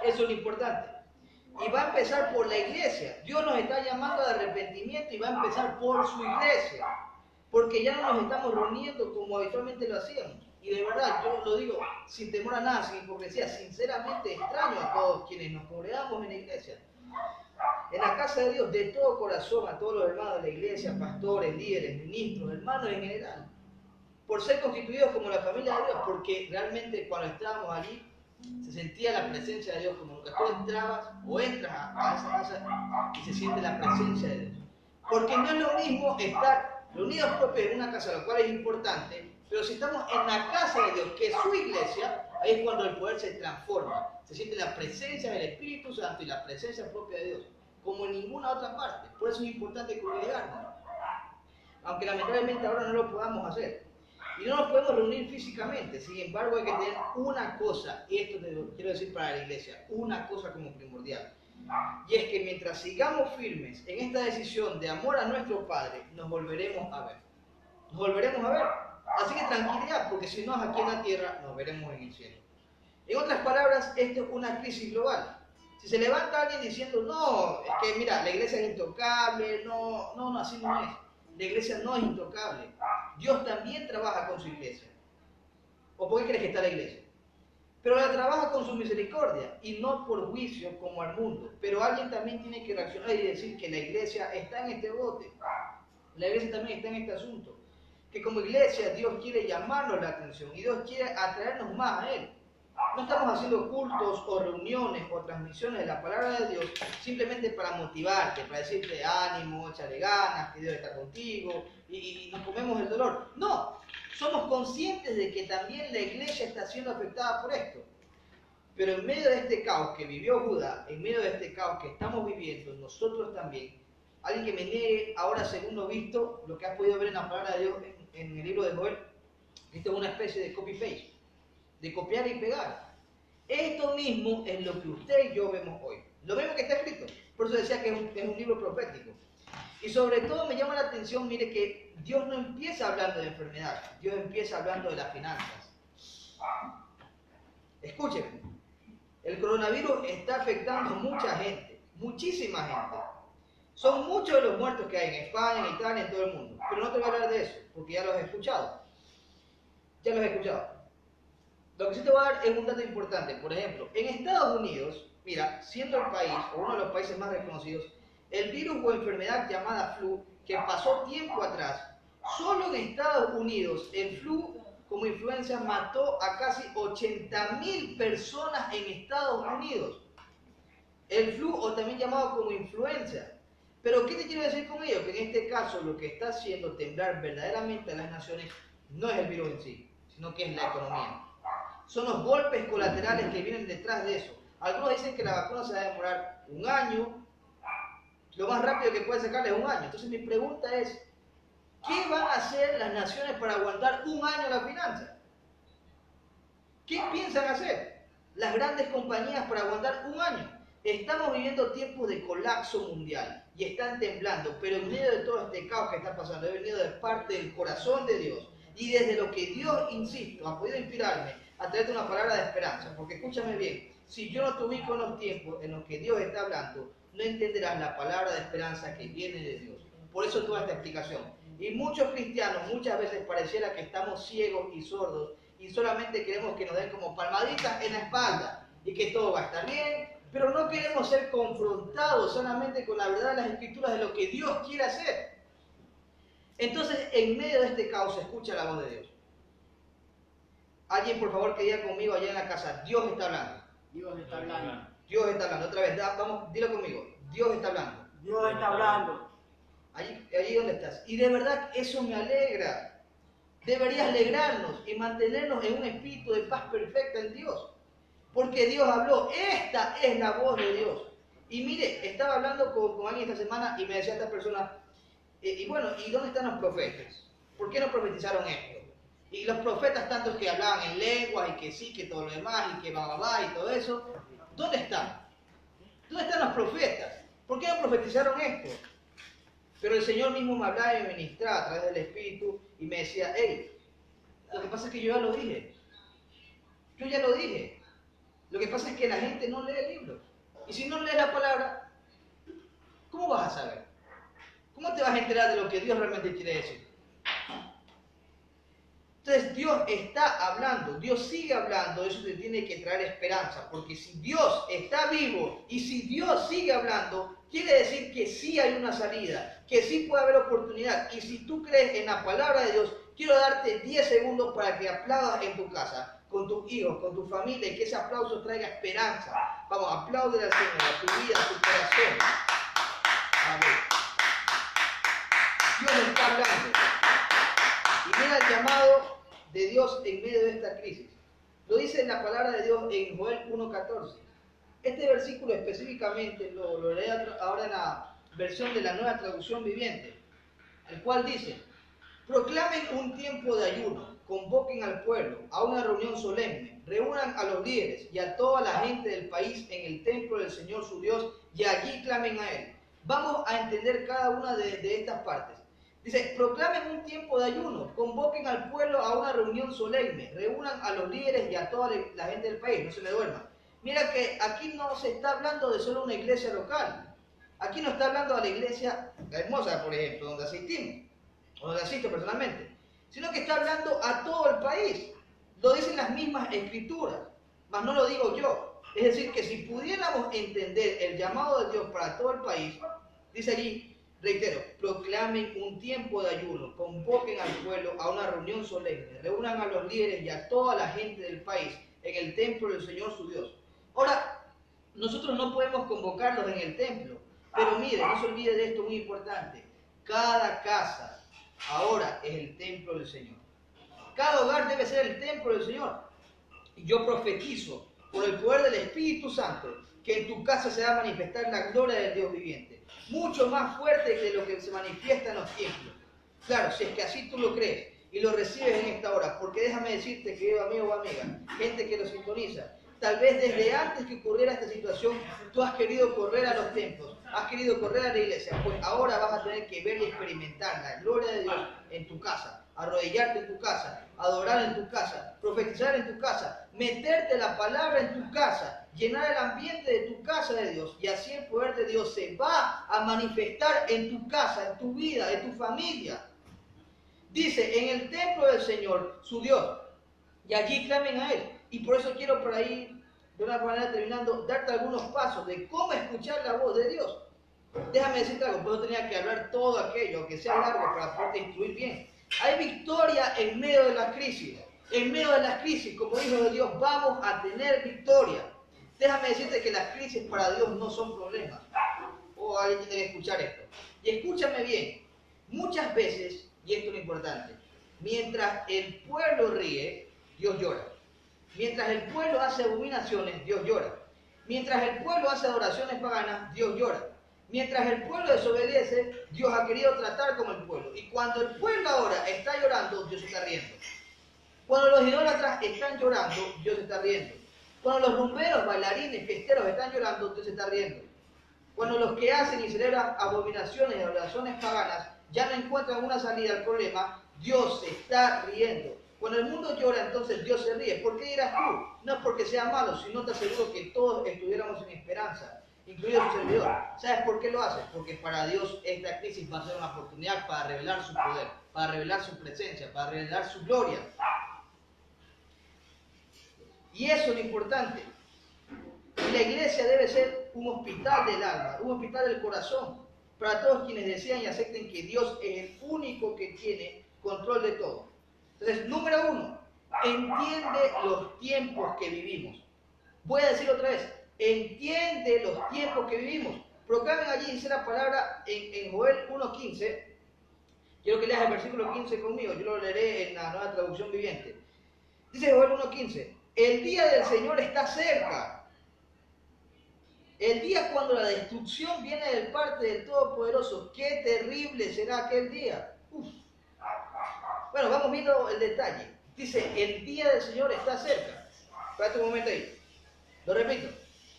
eso es lo importante. Y va a empezar por la iglesia. Dios nos está llamando al arrepentimiento y va a empezar por su iglesia. Porque ya no nos estamos reuniendo como habitualmente lo hacíamos. Y de verdad, yo lo digo sin temor a nada, sin hipocresía, sinceramente extraño a todos quienes nos congregamos en la iglesia. En la casa de Dios, de todo corazón, a todos los hermanos de la iglesia, pastores, líderes, ministros, hermanos en general, por ser constituidos como la familia de Dios, porque realmente cuando estábamos allí se sentía la presencia de Dios, como nunca tú entrabas o entras a esa casa y se siente la presencia de Dios. Porque no es lo mismo estar reunidos propios en una casa, lo cual es importante, pero si estamos en la casa de Dios, que es su iglesia, ahí es cuando el poder se transforma. Se siente la presencia del Espíritu Santo y la presencia propia de Dios, como en ninguna otra parte. Por eso es importante congregarnos. Aunque lamentablemente ahora no lo podamos hacer. Y no nos podemos reunir físicamente. Sin embargo, hay que tener una cosa, y esto te lo quiero decir para la iglesia, una cosa como primordial. Y es que mientras sigamos firmes en esta decisión de amor a nuestro Padre, nos volveremos a ver. Nos volveremos a ver. Así que tranquilidad, porque si no es aquí en la tierra, nos veremos en el cielo. En otras palabras, esto es una crisis global. Si se levanta alguien diciendo, no, es que mira, la iglesia es intocable, no, así no es. La iglesia no es intocable. Dios también trabaja con su iglesia. ¿O por qué crees que está la iglesia? Pero la trabaja con su misericordia y no por juicio como al mundo. Pero alguien también tiene que reaccionar y decir que la iglesia está en este bote. La iglesia también está en este asunto. Que como iglesia Dios quiere llamarnos la atención y Dios quiere atraernos más a Él. No estamos haciendo cultos o reuniones o transmisiones de la palabra de Dios simplemente para motivarte, para decirte ánimo, échale ganas, que Dios está contigo y nos comemos el dolor. No, somos conscientes de que también la iglesia está siendo afectada por esto. Pero en medio de este caos que vivió Judá, en medio de este caos que estamos viviendo, nosotros también, alguien que me niegue ahora según lo visto, lo que has podido ver en la palabra de Dios en el libro de Joel, esto es una especie de copy-paste, de copiar y pegar. Esto mismo es lo que usted y yo vemos hoy. Lo mismo que está escrito. Por eso decía que es un libro profético. Y sobre todo me llama la atención, mire, que Dios no empieza hablando de enfermedad. Dios empieza hablando de las finanzas. Escúcheme. El coronavirus está afectando a mucha gente. Muchísima gente. Son muchos de los muertos que hay en España, en Italia, en todo el mundo. Pero no te voy a hablar de eso, porque ya los he escuchado. Ya los he escuchado. Lo que sí te voy a dar es un dato importante. Por ejemplo, en Estados Unidos, mira, siendo el país, o uno de los países más reconocidos, el virus o enfermedad llamada flu, que pasó tiempo atrás, solo en Estados Unidos el flu como influenza mató a casi 80.000 personas en Estados Unidos. El flu, o también llamado como influenza. Pero ¿qué te quiero decir con ello? Que en este caso lo que está haciendo temblar verdaderamente a las naciones no es el virus en sí, sino que es la economía. Son los golpes colaterales que vienen detrás de eso. Algunos dicen que la vacuna se va a demorar un año, lo más rápido que puede sacarle es un año. Entonces mi pregunta es, ¿qué van a hacer las naciones para aguantar un año la finanza? ¿Qué piensan hacer las grandes compañías para aguantar un año? Estamos viviendo tiempos de colapso mundial y están temblando, pero en medio de todo este caos que está pasando, he venido de parte del corazón de Dios y desde lo que Dios, insisto, ha podido inspirarme a traerte una palabra de esperanza, porque escúchame bien, si yo no te ubico en los tiempos en los que Dios está hablando, no entenderás la palabra de esperanza que viene de Dios. Por eso toda esta explicación. Y muchos cristianos muchas veces pareciera que estamos ciegos y sordos y solamente queremos que nos den como palmaditas en la espalda y que todo va a estar bien, pero no queremos ser confrontados solamente con la verdad de las Escrituras de lo que Dios quiere hacer. Entonces, en medio de este caos, escucha la voz de Dios. Alguien, por favor, que diga conmigo allá en la casa, Dios está hablando. Dios está hablando. Dios está hablando. Otra vez, vamos, dilo conmigo. Dios está hablando. Dios está hablando. Allí donde estás. Y de verdad, eso me alegra. Debería alegrarnos y mantenernos en un espíritu de paz perfecta en Dios. Porque Dios habló. Esta es la voz de Dios. Y mire, estaba hablando con alguien esta semana y me decía esta persona, y bueno, ¿y dónde están los profetas? ¿Por qué no profetizaron esto? Y los profetas tantos que hablaban en lenguas y que sí, que todo lo demás y que va y todo eso, ¿dónde están? ¿Dónde están los profetas? ¿Por qué no profetizaron esto? Pero el Señor mismo me hablaba y me ministraba a través del Espíritu y me decía, hey, lo que pasa es que yo ya lo dije. Yo ya lo dije. Lo que pasa es que la gente no lee el libro. Y si no lees la palabra, ¿cómo vas a saber? ¿Cómo te vas a enterar de lo que Dios realmente quiere decir? Entonces Dios está hablando, Dios sigue hablando, eso te tiene que traer esperanza, porque si Dios está vivo y si Dios sigue hablando, quiere decir que sí hay una salida, que sí puede haber oportunidad. Y si tú crees en la palabra de Dios, quiero darte 10 segundos para que aplaudas en tu casa, con tus hijos, con tu familia, y que ese aplauso traiga esperanza. Vamos, aplaude al Señor, a tu vida, a tu corazón. Amén. Dios está hablando. Y mira el llamado de Dios en medio de esta crisis. Lo dice en la palabra de Dios en Joel 1:14. Este versículo específicamente lo leí ahora en la versión de la Nueva Traducción Viviente, el cual dice: proclamen un tiempo de ayuno, convoquen al pueblo a una reunión solemne, reúnan a los líderes y a toda la gente del país en el templo del Señor su Dios y allí clamen a Él. Vamos a entender cada una de estas partes. Dice, proclamen un tiempo de ayuno, convoquen al pueblo a una reunión solemne, reúnan a los líderes y a toda la gente del país, no se me duerman. Mira que aquí no se está hablando de solo una iglesia local, aquí no está hablando de la iglesia La Hermosa, por ejemplo, donde asistimos, o donde asisto personalmente, sino que está hablando a todo el país. Lo dicen las mismas escrituras, mas no lo digo yo. Es decir, que si pudiéramos entender el llamado de Dios para todo el país, dice allí, reitero, proclamen un tiempo de ayuno, convoquen al pueblo a una reunión solemne, reúnan a los líderes y a toda la gente del país en el templo del Señor su Dios. Ahora, nosotros no podemos convocarlos en el templo, pero mire, no se olvide de esto muy importante. Cada casa ahora es el templo del Señor. Cada hogar debe ser el templo del Señor. Y yo profetizo por el poder del Espíritu Santo que en tu casa se va a manifestar la gloria del Dios viviente, mucho más fuerte que lo que se manifiesta en los templos. Claro, si es que así tú lo crees y lo recibes en esta hora, porque déjame decirte, querido amigo o amiga, gente que lo sintoniza, tal vez desde antes que ocurriera esta situación, tú has querido correr a los templos, has querido correr a la iglesia, pues ahora vas a tener que ver y experimentar la gloria de Dios en tu casa, arrodillarte en tu casa, adorar en tu casa, profetizar en tu casa, meterte la palabra en tu casa, llenar el ambiente de tu casa de Dios, y así el poder de Dios se va a manifestar en tu casa, en tu vida, en tu familia. Dice, en el templo del Señor, su Dios, y allí clamen a Él. Y por eso quiero por ahí, de una manera terminando, darte algunos pasos de cómo escuchar la voz de Dios. Déjame decirte algo, pues no tenía que hablar todo aquello, aunque sea largo, para poderte instruir bien. Hay victoria en medio de la crisis. En medio de las crisis, como hijos de Dios, vamos a tener victoria. Déjame decirte que las crisis para Dios no son problemas. O alguien tiene que escuchar esto. Y escúchame bien, muchas veces, y esto es lo importante, mientras el pueblo ríe, Dios llora. Mientras el pueblo hace abominaciones, Dios llora. Mientras el pueblo hace adoraciones paganas, Dios llora. Mientras el pueblo desobedece, Dios ha querido tratar como el pueblo. Y cuando el pueblo ahora está llorando, Dios está riendo. Cuando los idólatras están llorando, Dios está riendo. Cuando los rumberos, bailarines, fiesteros están llorando, Dios está riendo. Cuando los que hacen y celebran abominaciones y adoraciones paganas ya no encuentran una salida al problema, Dios se está riendo. Cuando el mundo llora, entonces Dios se ríe. ¿Por qué dirás tú? No es porque sea malo, sino te aseguro que todos estuviéramos en esperanza, incluido su servidor. ¿Sabes por qué lo hace? Porque para Dios esta crisis va a ser una oportunidad para revelar su poder, para revelar su presencia, para revelar su gloria. Y eso es lo importante. La iglesia debe ser un hospital del alma, un hospital del corazón, para todos quienes desean y acepten que Dios es el único que tiene control de todo. Entonces, número 1, entiende los tiempos que vivimos. Voy a decir otra vez, entiende los tiempos que vivimos. Proclamen allí, dice la palabra en Joel 1:15. Quiero que leas el versículo 15 conmigo, yo lo leeré en la Nueva Traducción Viviente. Dice Joel 1:15, el día del Señor está cerca. El día cuando la destrucción viene de parte del Todopoderoso, qué terrible será aquel día. Uf. Bueno, vamos viendo el detalle. Dice, el día del Señor está cerca. Espérate un momento ahí. Lo repito.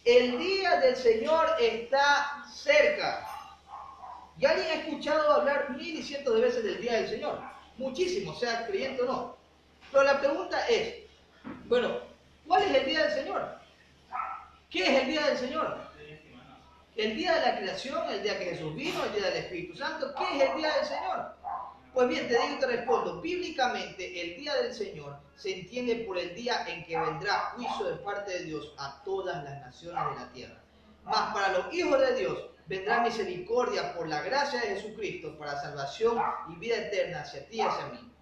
El día del Señor está cerca. ¿Y alguien ha escuchado hablar mil y cientos de veces del día del Señor? Muchísimo, sea creyente o no. Pero la pregunta es, bueno, ¿cuál es el día del Señor? ¿Qué es el día del Señor? El día de la creación, el día que Jesús vino, el día del Espíritu Santo. ¿Qué es el día del Señor? Pues bien, te digo y te respondo. Bíblicamente, el día del Señor se entiende por el día en que vendrá juicio de parte de Dios a todas las naciones de la tierra. Mas para los hijos de Dios vendrá misericordia por la gracia de Jesucristo para salvación y vida eterna hacia ti y hacia mí.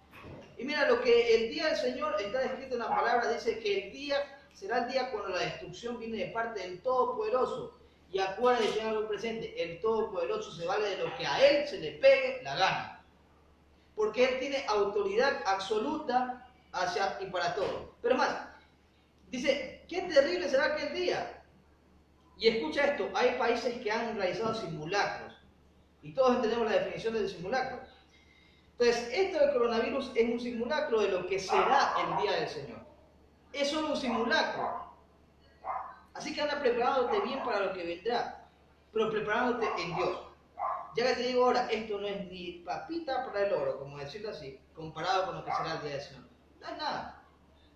Y mira, lo que el día del Señor está descrito en la palabra, dice que el día será el día cuando la destrucción viene de parte del Todopoderoso. Y acuérdense en algo presente, el Todopoderoso se vale de lo que a Él se le pegue la gana. Porque Él tiene autoridad absoluta hacia y para todo. Pero más, dice, qué terrible será aquel día. Y escucha esto, hay países que han realizado simulacros. Y todos entendemos la definición del simulacro. Entonces, esto del coronavirus es un simulacro de lo que será el día del Señor. Es solo un simulacro. Así que anda preparándote bien para lo que vendrá, pero preparándote en Dios. Ya que te digo ahora, esto no es ni papita para el oro, como decirlo así, comparado con lo que será el día del Señor. No es nada.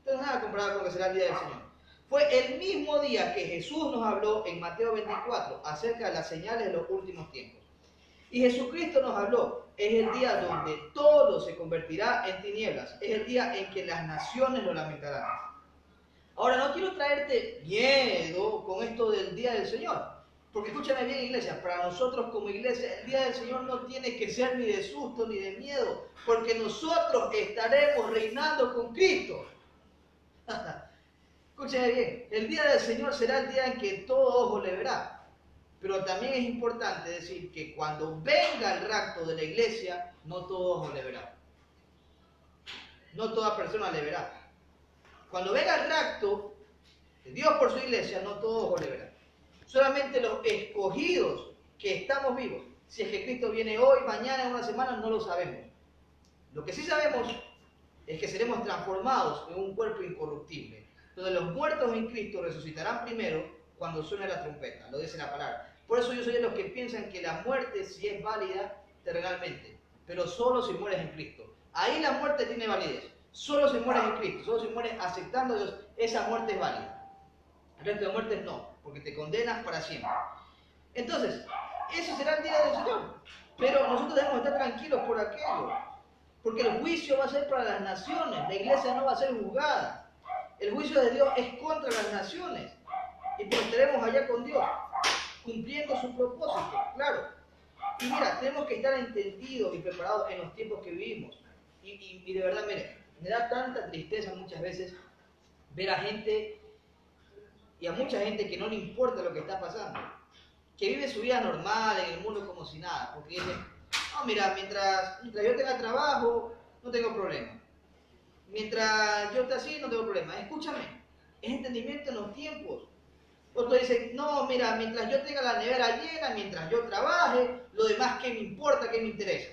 No es nada comparado con lo que será el día del Señor. Fue el mismo día que Jesús nos habló en Mateo 24 acerca de las señales de los últimos tiempos. Y Jesucristo nos habló, es el día donde todo se convertirá en tinieblas, es el día en que las naciones lo lamentarán. Ahora, no quiero traerte miedo con esto del día del Señor, porque escúchame bien, iglesia, para nosotros como iglesia, el día del Señor no tiene que ser ni de susto ni de miedo, porque nosotros estaremos reinando con Cristo. Escúchame bien, el día del Señor será el día en que todo ojo le verá. Pero también es importante decir que cuando venga el rapto de la iglesia, no todo ojo le verá. No toda persona le verá. Cuando venga el rapto de Dios por su iglesia, no todo ojo le verá. Solamente los escogidos que estamos vivos. Si es que Cristo viene hoy, mañana, en una semana, no lo sabemos. Lo que sí sabemos es que seremos transformados en un cuerpo incorruptible, donde los muertos en Cristo resucitarán primero cuando suene la trompeta, lo dice la palabra. Por eso yo soy de los que piensan que la muerte sí es válida terrenalmente, pero solo si mueres en Cristo. Ahí la muerte tiene validez. Solo si mueres en Cristo, solo si mueres aceptando a Dios, esa muerte es válida. El resto de muertes no, porque te condenas para siempre. Entonces, eso será el día del Señor. Pero nosotros debemos estar tranquilos por aquello, porque el juicio va a ser para las naciones, la iglesia no va a ser juzgada. El juicio de Dios es contra las naciones. Y pues estaremos allá con Dios, cumpliendo su propósito, claro. Y mira, tenemos que estar entendidos y preparados en los tiempos que vivimos. Y de verdad, mire, me da tanta tristeza muchas veces ver a gente, y a mucha gente que no le importa lo que está pasando, que vive su vida normal en el mundo como si nada, porque dice, no, mira, mientras yo tenga trabajo, no tengo problema. Mientras yo esté así, no tengo problema. Escúchame, es entendimiento en los tiempos. Otro dice, no, mira, mientras yo tenga la nevera llena, mientras yo trabaje, lo demás, ¿qué me importa, qué me interesa?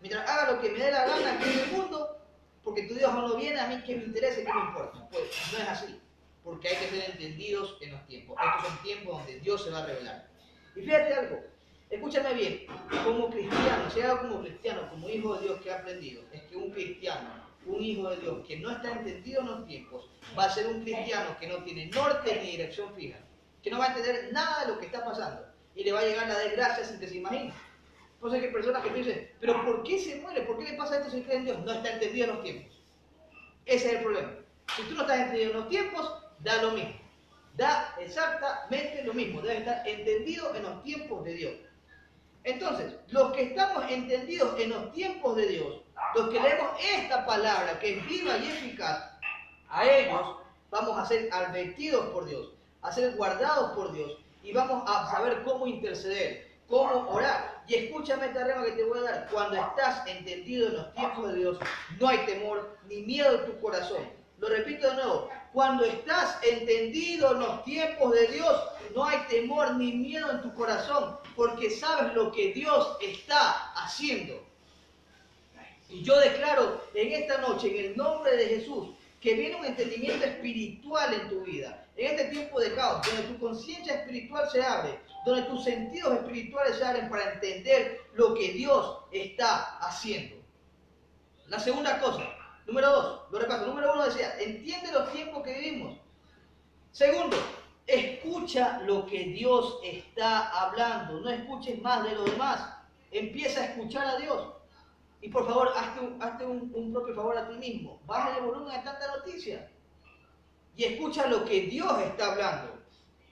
Mientras haga lo que me dé la gana aquí en el mundo, porque tu Dios no viene, a mí qué me interesa, qué me importa. Pues no es así, porque hay que ser entendidos en los tiempos. Estos son tiempos donde Dios se va a revelar. Y fíjate algo, escúchame bien, como cristiano, si hago como cristiano, como hijo de Dios que ha aprendido, es que un cristiano, un hijo de Dios que no está entendido en los tiempos, va a ser un cristiano que no tiene norte ni dirección fija, que no va a entender nada de lo que está pasando y le va a llegar la desgracia sin que se imagine. Por eso hay personas que dicen, pero ¿por qué se muere? ¿Por qué le pasa esto si cree en Dios? No está entendido en los tiempos. Ese es el problema. Si tú no estás entendido en los tiempos, da lo mismo. Da exactamente lo mismo. Debe estar entendido en los tiempos de Dios. Entonces, los que estamos entendidos en los tiempos de Dios, los que leemos esta palabra que es viva y eficaz, a ellos vamos a ser advertidos por Dios, a ser guardados por Dios y vamos a saber cómo interceder, cómo orar. Y escúchame esta rema que te voy a dar. Cuando estás entendido en los tiempos de Dios, no hay temor ni miedo en tu corazón. Lo repito de nuevo. Cuando estás entendido en los tiempos de Dios, no hay temor ni miedo en tu corazón, porque sabes lo que Dios está haciendo. Y yo declaro en esta noche, en el nombre de Jesús, que viene un entendimiento espiritual en tu vida. En este tiempo de caos, donde tu conciencia espiritual se abre, donde tus sentidos espirituales se abren para entender lo que Dios está haciendo. La segunda cosa, número 2, lo repaso. Número 1 decía, entiende los tiempos que vivimos. Segundo, escucha lo que Dios está hablando. No escuches más de lo demás. Empieza a escuchar a Dios. Y por favor, hazte un propio favor a ti mismo. Bájale el volumen a tanta noticia. Y escucha lo que Dios está hablando.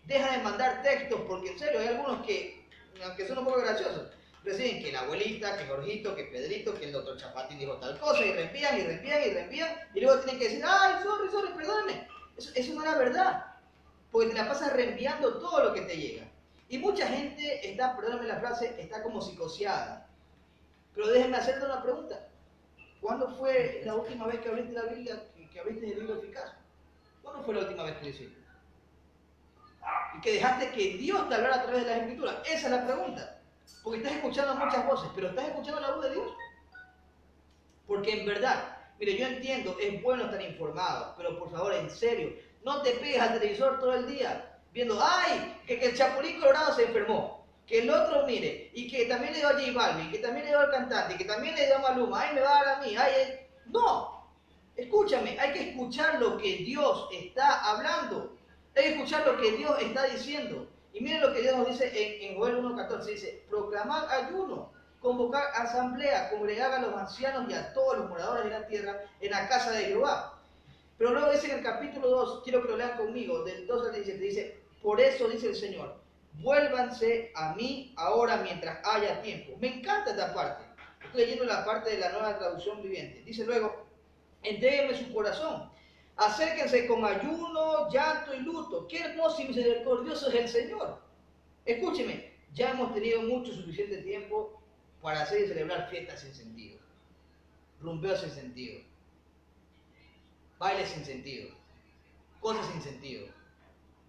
Deja de mandar textos, porque en serio hay algunos que, aunque son un poco graciosos, reciben que la abuelita, que Jorgito, que Pedrito, que el doctor Chapatín dijo tal cosa, y reenvían, y luego tienen que decir, ay, sorry, perdóname. Eso no era verdad, porque te la pasas reenviando todo lo que te llega. Y mucha gente está, perdóname la frase, está como psicoseada. Pero déjenme hacerte una pregunta. ¿Cuándo fue la última vez que abriste la Biblia, que abriste el libro eficaz? ¿Cuándo fue la última vez que lo hiciste? Y que dejaste que Dios te hablara a través de las Escrituras. Esa es la pregunta. Porque estás escuchando muchas voces, pero ¿estás escuchando la voz de Dios? Porque en verdad, mire, yo entiendo, es bueno estar informado, pero por favor, en serio, no te pegues al televisor todo el día viendo, ay, que el Chapulín Colorado se enfermó, que el otro, mire, y que también le dio a J Balvin, que también le dio al cantante, que también le dio a Maluma, ay, me va a dar a mí, ay, no, escúchame, hay que escuchar lo que Dios está hablando, hay que escuchar lo que Dios está diciendo. Y miren lo que Dios nos dice en Joel 1.14, dice, proclamar ayuno, convocar asamblea, congregar a los ancianos y a todos los moradores de la tierra en la casa de Jehová. Pero luego dice en el capítulo 2, quiero que lo lean conmigo, del 2 al 17, dice, por eso dice el Señor, vuélvanse a mí ahora mientras haya tiempo. Me encanta esta parte. Estoy leyendo la parte de la Nueva Traducción Viviente. Dice luego, entréguenme su corazón, acérquense con ayuno, llanto y luto. Qué hermoso y misericordioso es el Señor. Escúcheme, ya hemos tenido mucho suficiente tiempo para hacer y celebrar fiestas sin sentido, rumbeos sin sentido, bailes sin sentido, cosas sin sentido.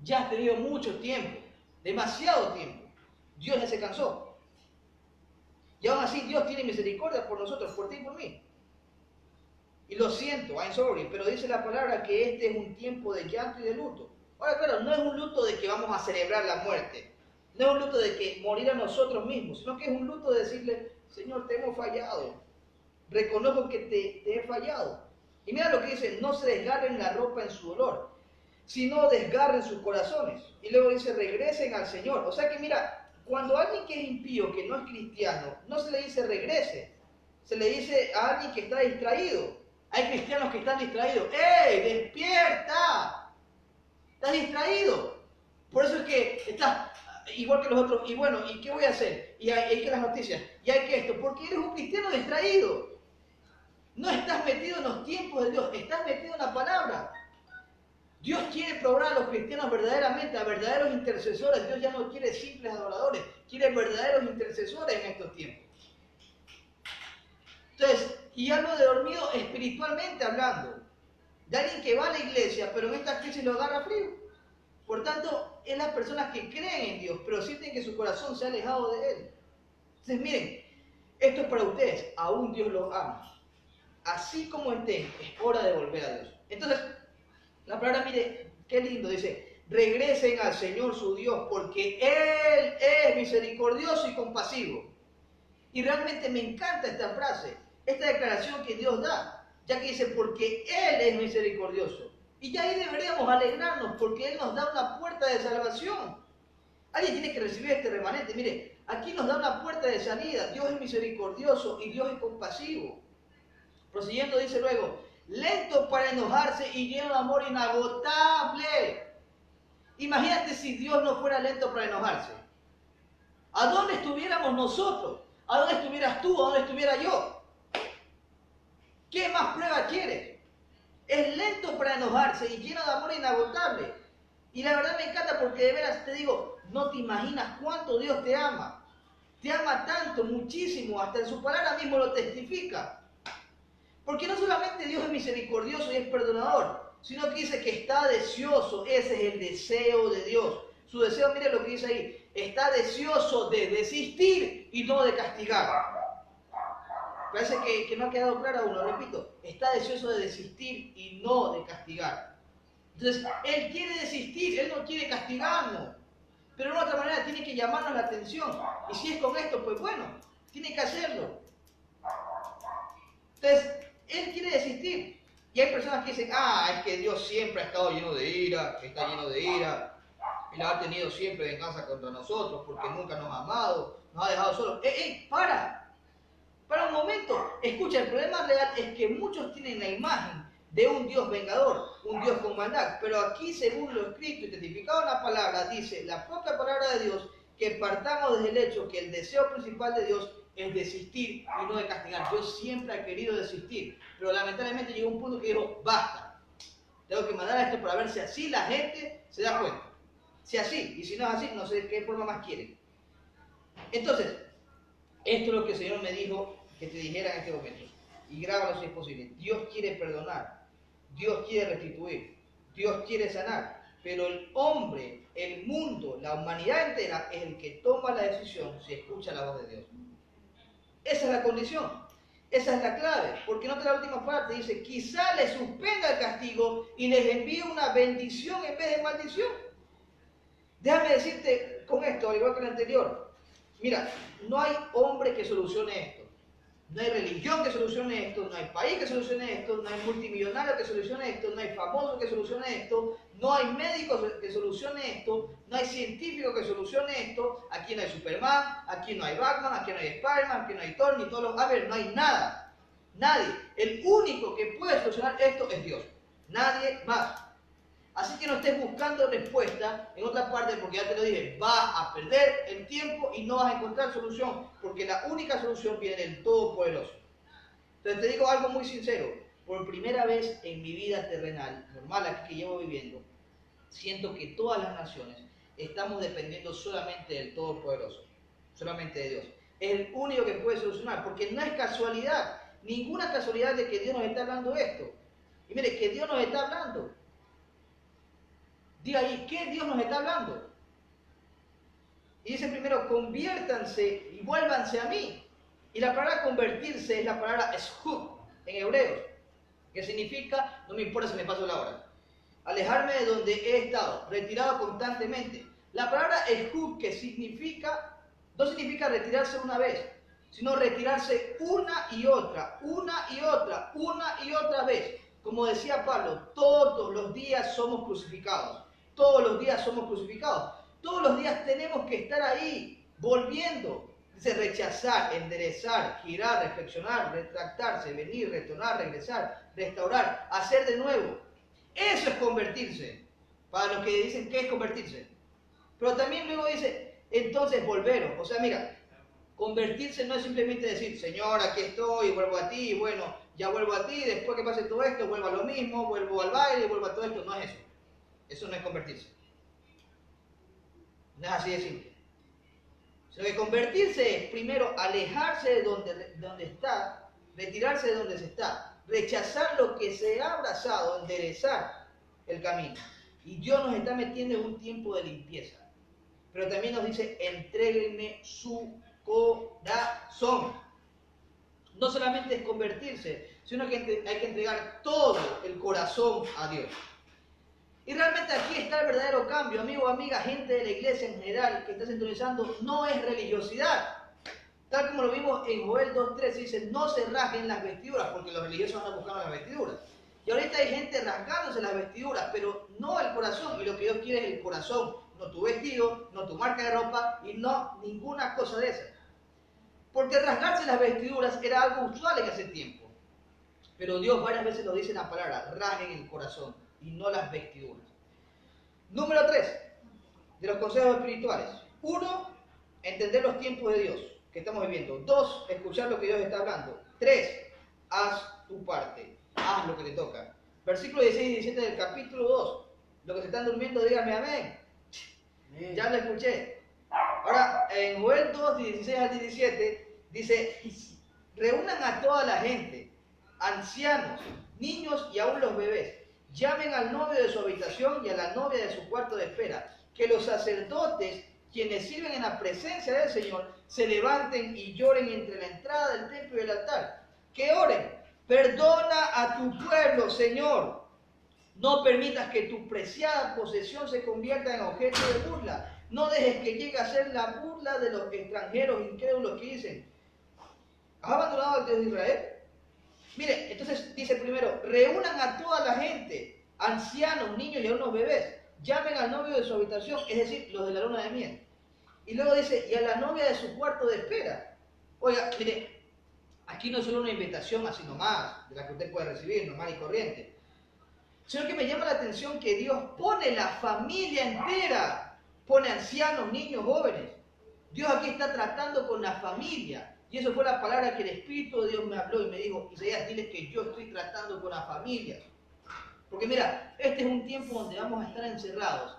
Ya has tenido mucho tiempo, demasiado tiempo. Dios ya se cansó. Y aún así Dios tiene misericordia por nosotros, por ti y por mí. Y lo siento, I'm sorry, pero dice la palabra que este es un tiempo de llanto y de luto. Ahora, claro, no es un luto de que vamos a celebrar la muerte. No es un luto de que morir a nosotros mismos, sino que es un luto de decirle, Señor, te hemos fallado. Reconozco que te he fallado. Y mira lo que dice, no se desgarren la ropa en su dolor, sino desgarren sus corazones. Y luego dice, regresen al Señor. O sea que mira, cuando alguien que es impío, que no es cristiano, no se le dice regrese, se le dice a alguien que está distraído. Hay cristianos que están distraídos. ¡Ey, despierta! Estás distraído. Por eso es que estás igual que los otros. Y bueno, ¿y qué voy a hacer? Y hay que las noticias. Y hay que esto. Porque eres un cristiano distraído. No estás metido en los tiempos de Dios. Estás metido en la palabra. Dios quiere probar a los cristianos verdaderamente, a verdaderos intercesores. Dios ya no quiere simples adoradores. Quiere verdaderos intercesores en estos tiempos. Entonces, y hablo de dormido espiritualmente hablando, de alguien que va a la iglesia, pero en esta crisis lo agarra frío. Por tanto, es las personas que creen en Dios, pero sienten que su corazón se ha alejado de Él. Entonces, miren, esto es para ustedes, aún Dios los ama. Así como estén, es hora de volver a Dios. Entonces, la palabra, mire, qué lindo, dice, regresen al Señor su Dios, porque Él es misericordioso y compasivo. Y realmente me encanta esta frase, esta declaración que Dios da, ya que dice, porque Él es misericordioso. Y ya ahí deberíamos alegrarnos, porque Él nos da una puerta de salvación. Alguien tiene que recibir este remanente. Mire, aquí nos da una puerta de salida. Dios es misericordioso y Dios es compasivo. Prosiguiendo dice luego, lento para enojarse y lleno de amor inagotable. Imagínate si Dios no fuera lento para enojarse. ¿A dónde estuviéramos nosotros? ¿A dónde estuvieras tú? ¿A dónde estuviera yo? ¿Qué más prueba quieres? Es lento para enojarse y lleno de amor inagotable. Y la verdad me encanta porque de veras te digo, no te imaginas cuánto Dios te ama. Te ama tanto, muchísimo, hasta en su palabra mismo lo testifica. Porque no solamente Dios es misericordioso y es perdonador, sino que dice que está deseoso, ese es el deseo de Dios. Su deseo, mire lo que dice ahí, está deseoso de desistir y no de castigar. Parece que no ha quedado claro aún, lo repito, está deseoso de desistir y no de castigar. Entonces, Él quiere desistir, Él no quiere castigarnos, pero de otra manera tiene que llamarnos la atención. Y si es con esto, pues bueno, tiene que hacerlo. Entonces, Él quiere desistir. Y hay personas que dicen, es que Dios siempre ha estado lleno de ira, está lleno de ira. Él ha tenido siempre venganza contra nosotros porque nunca nos ha amado, nos ha dejado solos. ¡Ey, para! Para un momento. Escucha, el problema real es que muchos tienen la imagen de un Dios vengador, un Dios con maldad. Pero aquí, según lo escrito y testificado en la palabra, dice la propia palabra de Dios que partamos desde el hecho que el deseo principal de Dios es desistir y no de castigar. Yo siempre he querido desistir, pero lamentablemente llegó un punto que dijo, basta. Tengo que mandar esto para ver si así la gente se da cuenta. Si así, y si no es así, no sé de qué forma más quieren. Entonces, esto es lo que el Señor me dijo que te dijera en este momento. Y grábalo si es posible. Dios quiere perdonar. Dios quiere restituir. Dios quiere sanar. Pero el hombre, el mundo, la humanidad entera es el que toma la decisión si escucha la voz de Dios. Esa es la condición. Esa es la clave. Porque nota la última parte. Dice, quizá les suspenda el castigo y les envíe una bendición en vez de maldición. Déjame decirte con esto, al igual que el anterior. Mira, no hay hombre que solucione esto. No hay religión que solucione esto, no hay país que solucione esto, no hay multimillonario que solucione esto, no hay famoso que solucione esto, no hay médico que solucione esto, no hay científico que solucione esto. Aquí no hay Superman, aquí no hay Batman, aquí no hay Spider-Man, aquí no hay Thor, ni todos los... A ver, no hay nada. Nadie. El único que puede solucionar esto es Dios. Nadie más. Así que no estés buscando respuesta en otra parte, porque ya te lo dije, vas a perder el tiempo y no vas a encontrar solución, porque la única solución viene del Todopoderoso. Entonces te digo algo muy sincero, por primera vez en mi vida terrenal, normal aquí que llevo viviendo, siento que todas las naciones estamos dependiendo solamente del Todopoderoso, solamente de Dios. Es el único que puede solucionar, porque no es casualidad, ninguna casualidad de que Dios nos está hablando esto. Y mire, que Dios nos está hablando. Diga ahí, ¿qué Dios nos está hablando? Y dice primero, conviértanse y vuélvanse a mí. Y la palabra convertirse es la palabra eshut en hebreo, que significa, no me importa si me paso la hora, alejarme de donde he estado, retirado constantemente. La palabra eshut, que significa, no significa retirarse una vez, sino retirarse una y otra, una y otra, una y otra vez. Como decía Pablo, todos los días somos crucificados. Todos los días somos crucificados. Todos los días tenemos que estar ahí, volviendo. Dice rechazar, enderezar, girar, reflexionar, retractarse, venir, retornar, regresar, restaurar, hacer de nuevo. Eso es convertirse. Para los que dicen que es convertirse. Pero también luego dice, entonces volveros. O sea, mira, convertirse no es simplemente decir, Señor, aquí estoy, vuelvo a ti, bueno, ya vuelvo a ti, después que pase todo esto, vuelvo a lo mismo, vuelvo al baile, vuelvo a todo esto. No es eso. Eso no es convertirse. No es así de simple. Sino que convertirse es primero alejarse de donde está, retirarse de donde se está, rechazar lo que se ha abrazado, enderezar el camino. Y Dios nos está metiendo en un tiempo de limpieza. Pero también nos dice, entréguenme su corazón. No solamente es convertirse, sino que hay que entregar todo el corazón a Dios. Y realmente aquí está el verdadero cambio, amigo, amiga, gente de la iglesia en general que está sintonizando, no es religiosidad. Tal como lo vimos en Joel 2.13, dice, no se rasguen las vestiduras, porque los religiosos andan buscando las vestiduras. Y ahorita hay gente rasgándose las vestiduras, pero no el corazón, y lo que Dios quiere es el corazón, no tu vestido, no tu marca de ropa, y no ninguna cosa de esas. Porque rasgarse las vestiduras era algo usual en ese tiempo. Pero Dios varias veces lo dice en la palabra, rasguen el corazón y no las vestiduras. Número 3, de los consejos espirituales. 1, entender los tiempos de Dios que estamos viviendo. 2, escuchar lo que Dios está hablando. 3, haz tu parte, haz lo que te toca. Versículo 16 y 17 del capítulo 2. Los que se están durmiendo, díganme amén. Ya lo escuché. Ahora, en Joel 2, 16 al 17, dice, reúnan a toda la gente, ancianos, niños y aún los bebés. Llamen al novio de su habitación y a la novia de su cuarto de espera. Que los sacerdotes, quienes sirven en la presencia del Señor, se levanten y lloren entre la entrada del templo y el altar. Que oren. Perdona a tu pueblo, Señor. No permitas que tu preciada posesión se convierta en objeto de burla. No dejes que llegue a ser la burla de los extranjeros incrédulos que dicen, ¿has abandonado al Dios de Israel? Mire, entonces dice primero, reúnan a toda la gente, ancianos, niños y a unos bebés. llamen al novio de su habitación, es decir, los de la luna de miel. Y luego dice, y a la novia de su cuarto de espera. Oiga, mire, aquí no es solo una invitación así nomás, de la que usted puede recibir, normal y corriente, sino que me llama la atención que Dios pone la familia entera, pone ancianos, niños, jóvenes. Dios aquí está tratando con la familia. Y eso fue la palabra que el Espíritu de Dios me habló y me dijo, Isaías, dile que yo estoy tratando con la familia. Porque mira, este es un tiempo donde vamos a estar encerrados.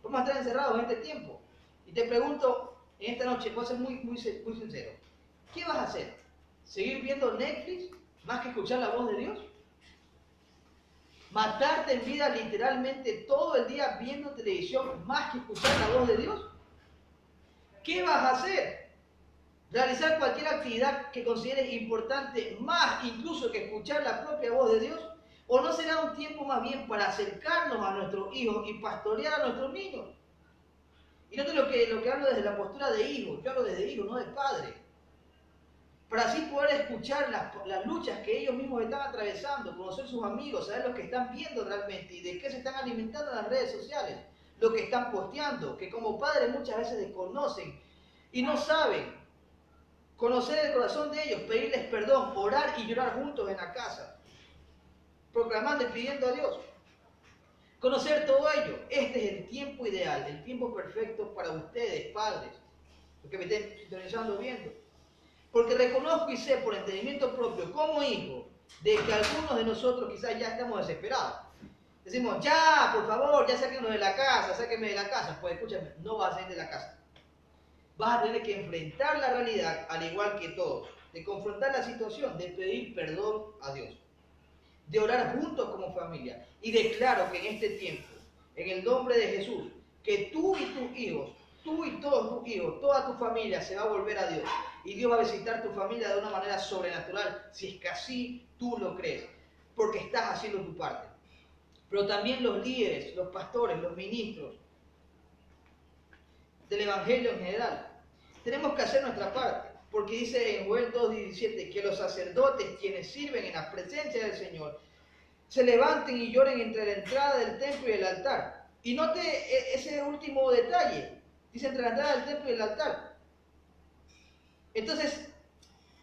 Vamos a estar encerrados en este tiempo. Y te pregunto, en esta noche, voy a ser muy sincero. ¿Qué vas a hacer? ¿Seguir viendo Netflix más que escuchar la voz de Dios? ¿Matarte en vida literalmente todo el día viendo televisión más que escuchar la voz de Dios? ¿Qué vas a hacer? ¿Realizar cualquier actividad que consideres importante más incluso que escuchar la propia voz de Dios? ¿O no será un tiempo más bien para acercarnos a nuestros hijos y pastorear a nuestros niños? Y note lo que hablo desde la postura de hijo. Yo hablo desde hijo, no de padre. Para así poder escuchar las luchas que ellos mismos están atravesando, conocer sus amigos, saber lo que están viendo realmente y de qué se están alimentando en las redes sociales, lo que están posteando, que como padres muchas veces desconocen y no saben. Conocer el corazón de ellos, pedirles perdón, orar y llorar juntos en la casa, proclamando y pidiendo a Dios. Conocer todo ello. Este es el tiempo ideal, el tiempo perfecto para ustedes, padres, los que me estén sintonizando, viendo. Porque reconozco y sé por entendimiento propio, como hijo, de que algunos de nosotros quizás ya estamos desesperados. Decimos, ya, por favor, ya sáquenme de la casa, sáquenme de la casa. Pues escúchame, no vas a salir de la casa. Vas a tener que enfrentar la realidad al igual que todos, de confrontar la situación, de pedir perdón a Dios, de orar juntos como familia. Y declaro que en este tiempo, en el nombre de Jesús, que tú y tus hijos, tú y todos tus hijos, toda tu familia se va a volver a Dios. Y Dios va a visitar tu familia de una manera sobrenatural, si es que así tú lo crees, porque estás haciendo tu parte. Pero también los líderes, los pastores, los ministros del Evangelio en general, tenemos que hacer nuestra parte, porque dice en Joel 2:17 que los sacerdotes, quienes sirven en la presencia del Señor, se levanten y lloren entre la entrada del templo y el altar. Y note ese último detalle, dice entre la entrada del templo y el altar. Entonces,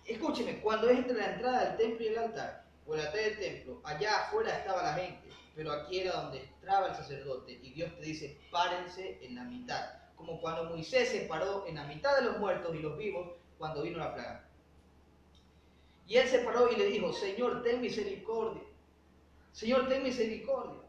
escúcheme, cuando es entre la entrada del templo y el altar, o el altar del templo, allá afuera estaba la gente, pero aquí era donde entraba el sacerdote, y Dios te dice, párense en la mitad, como cuando Moisés se paró en la mitad de los muertos y los vivos cuando vino la plaga. Y él se paró y le dijo, Señor, ten misericordia. Señor, ten misericordia.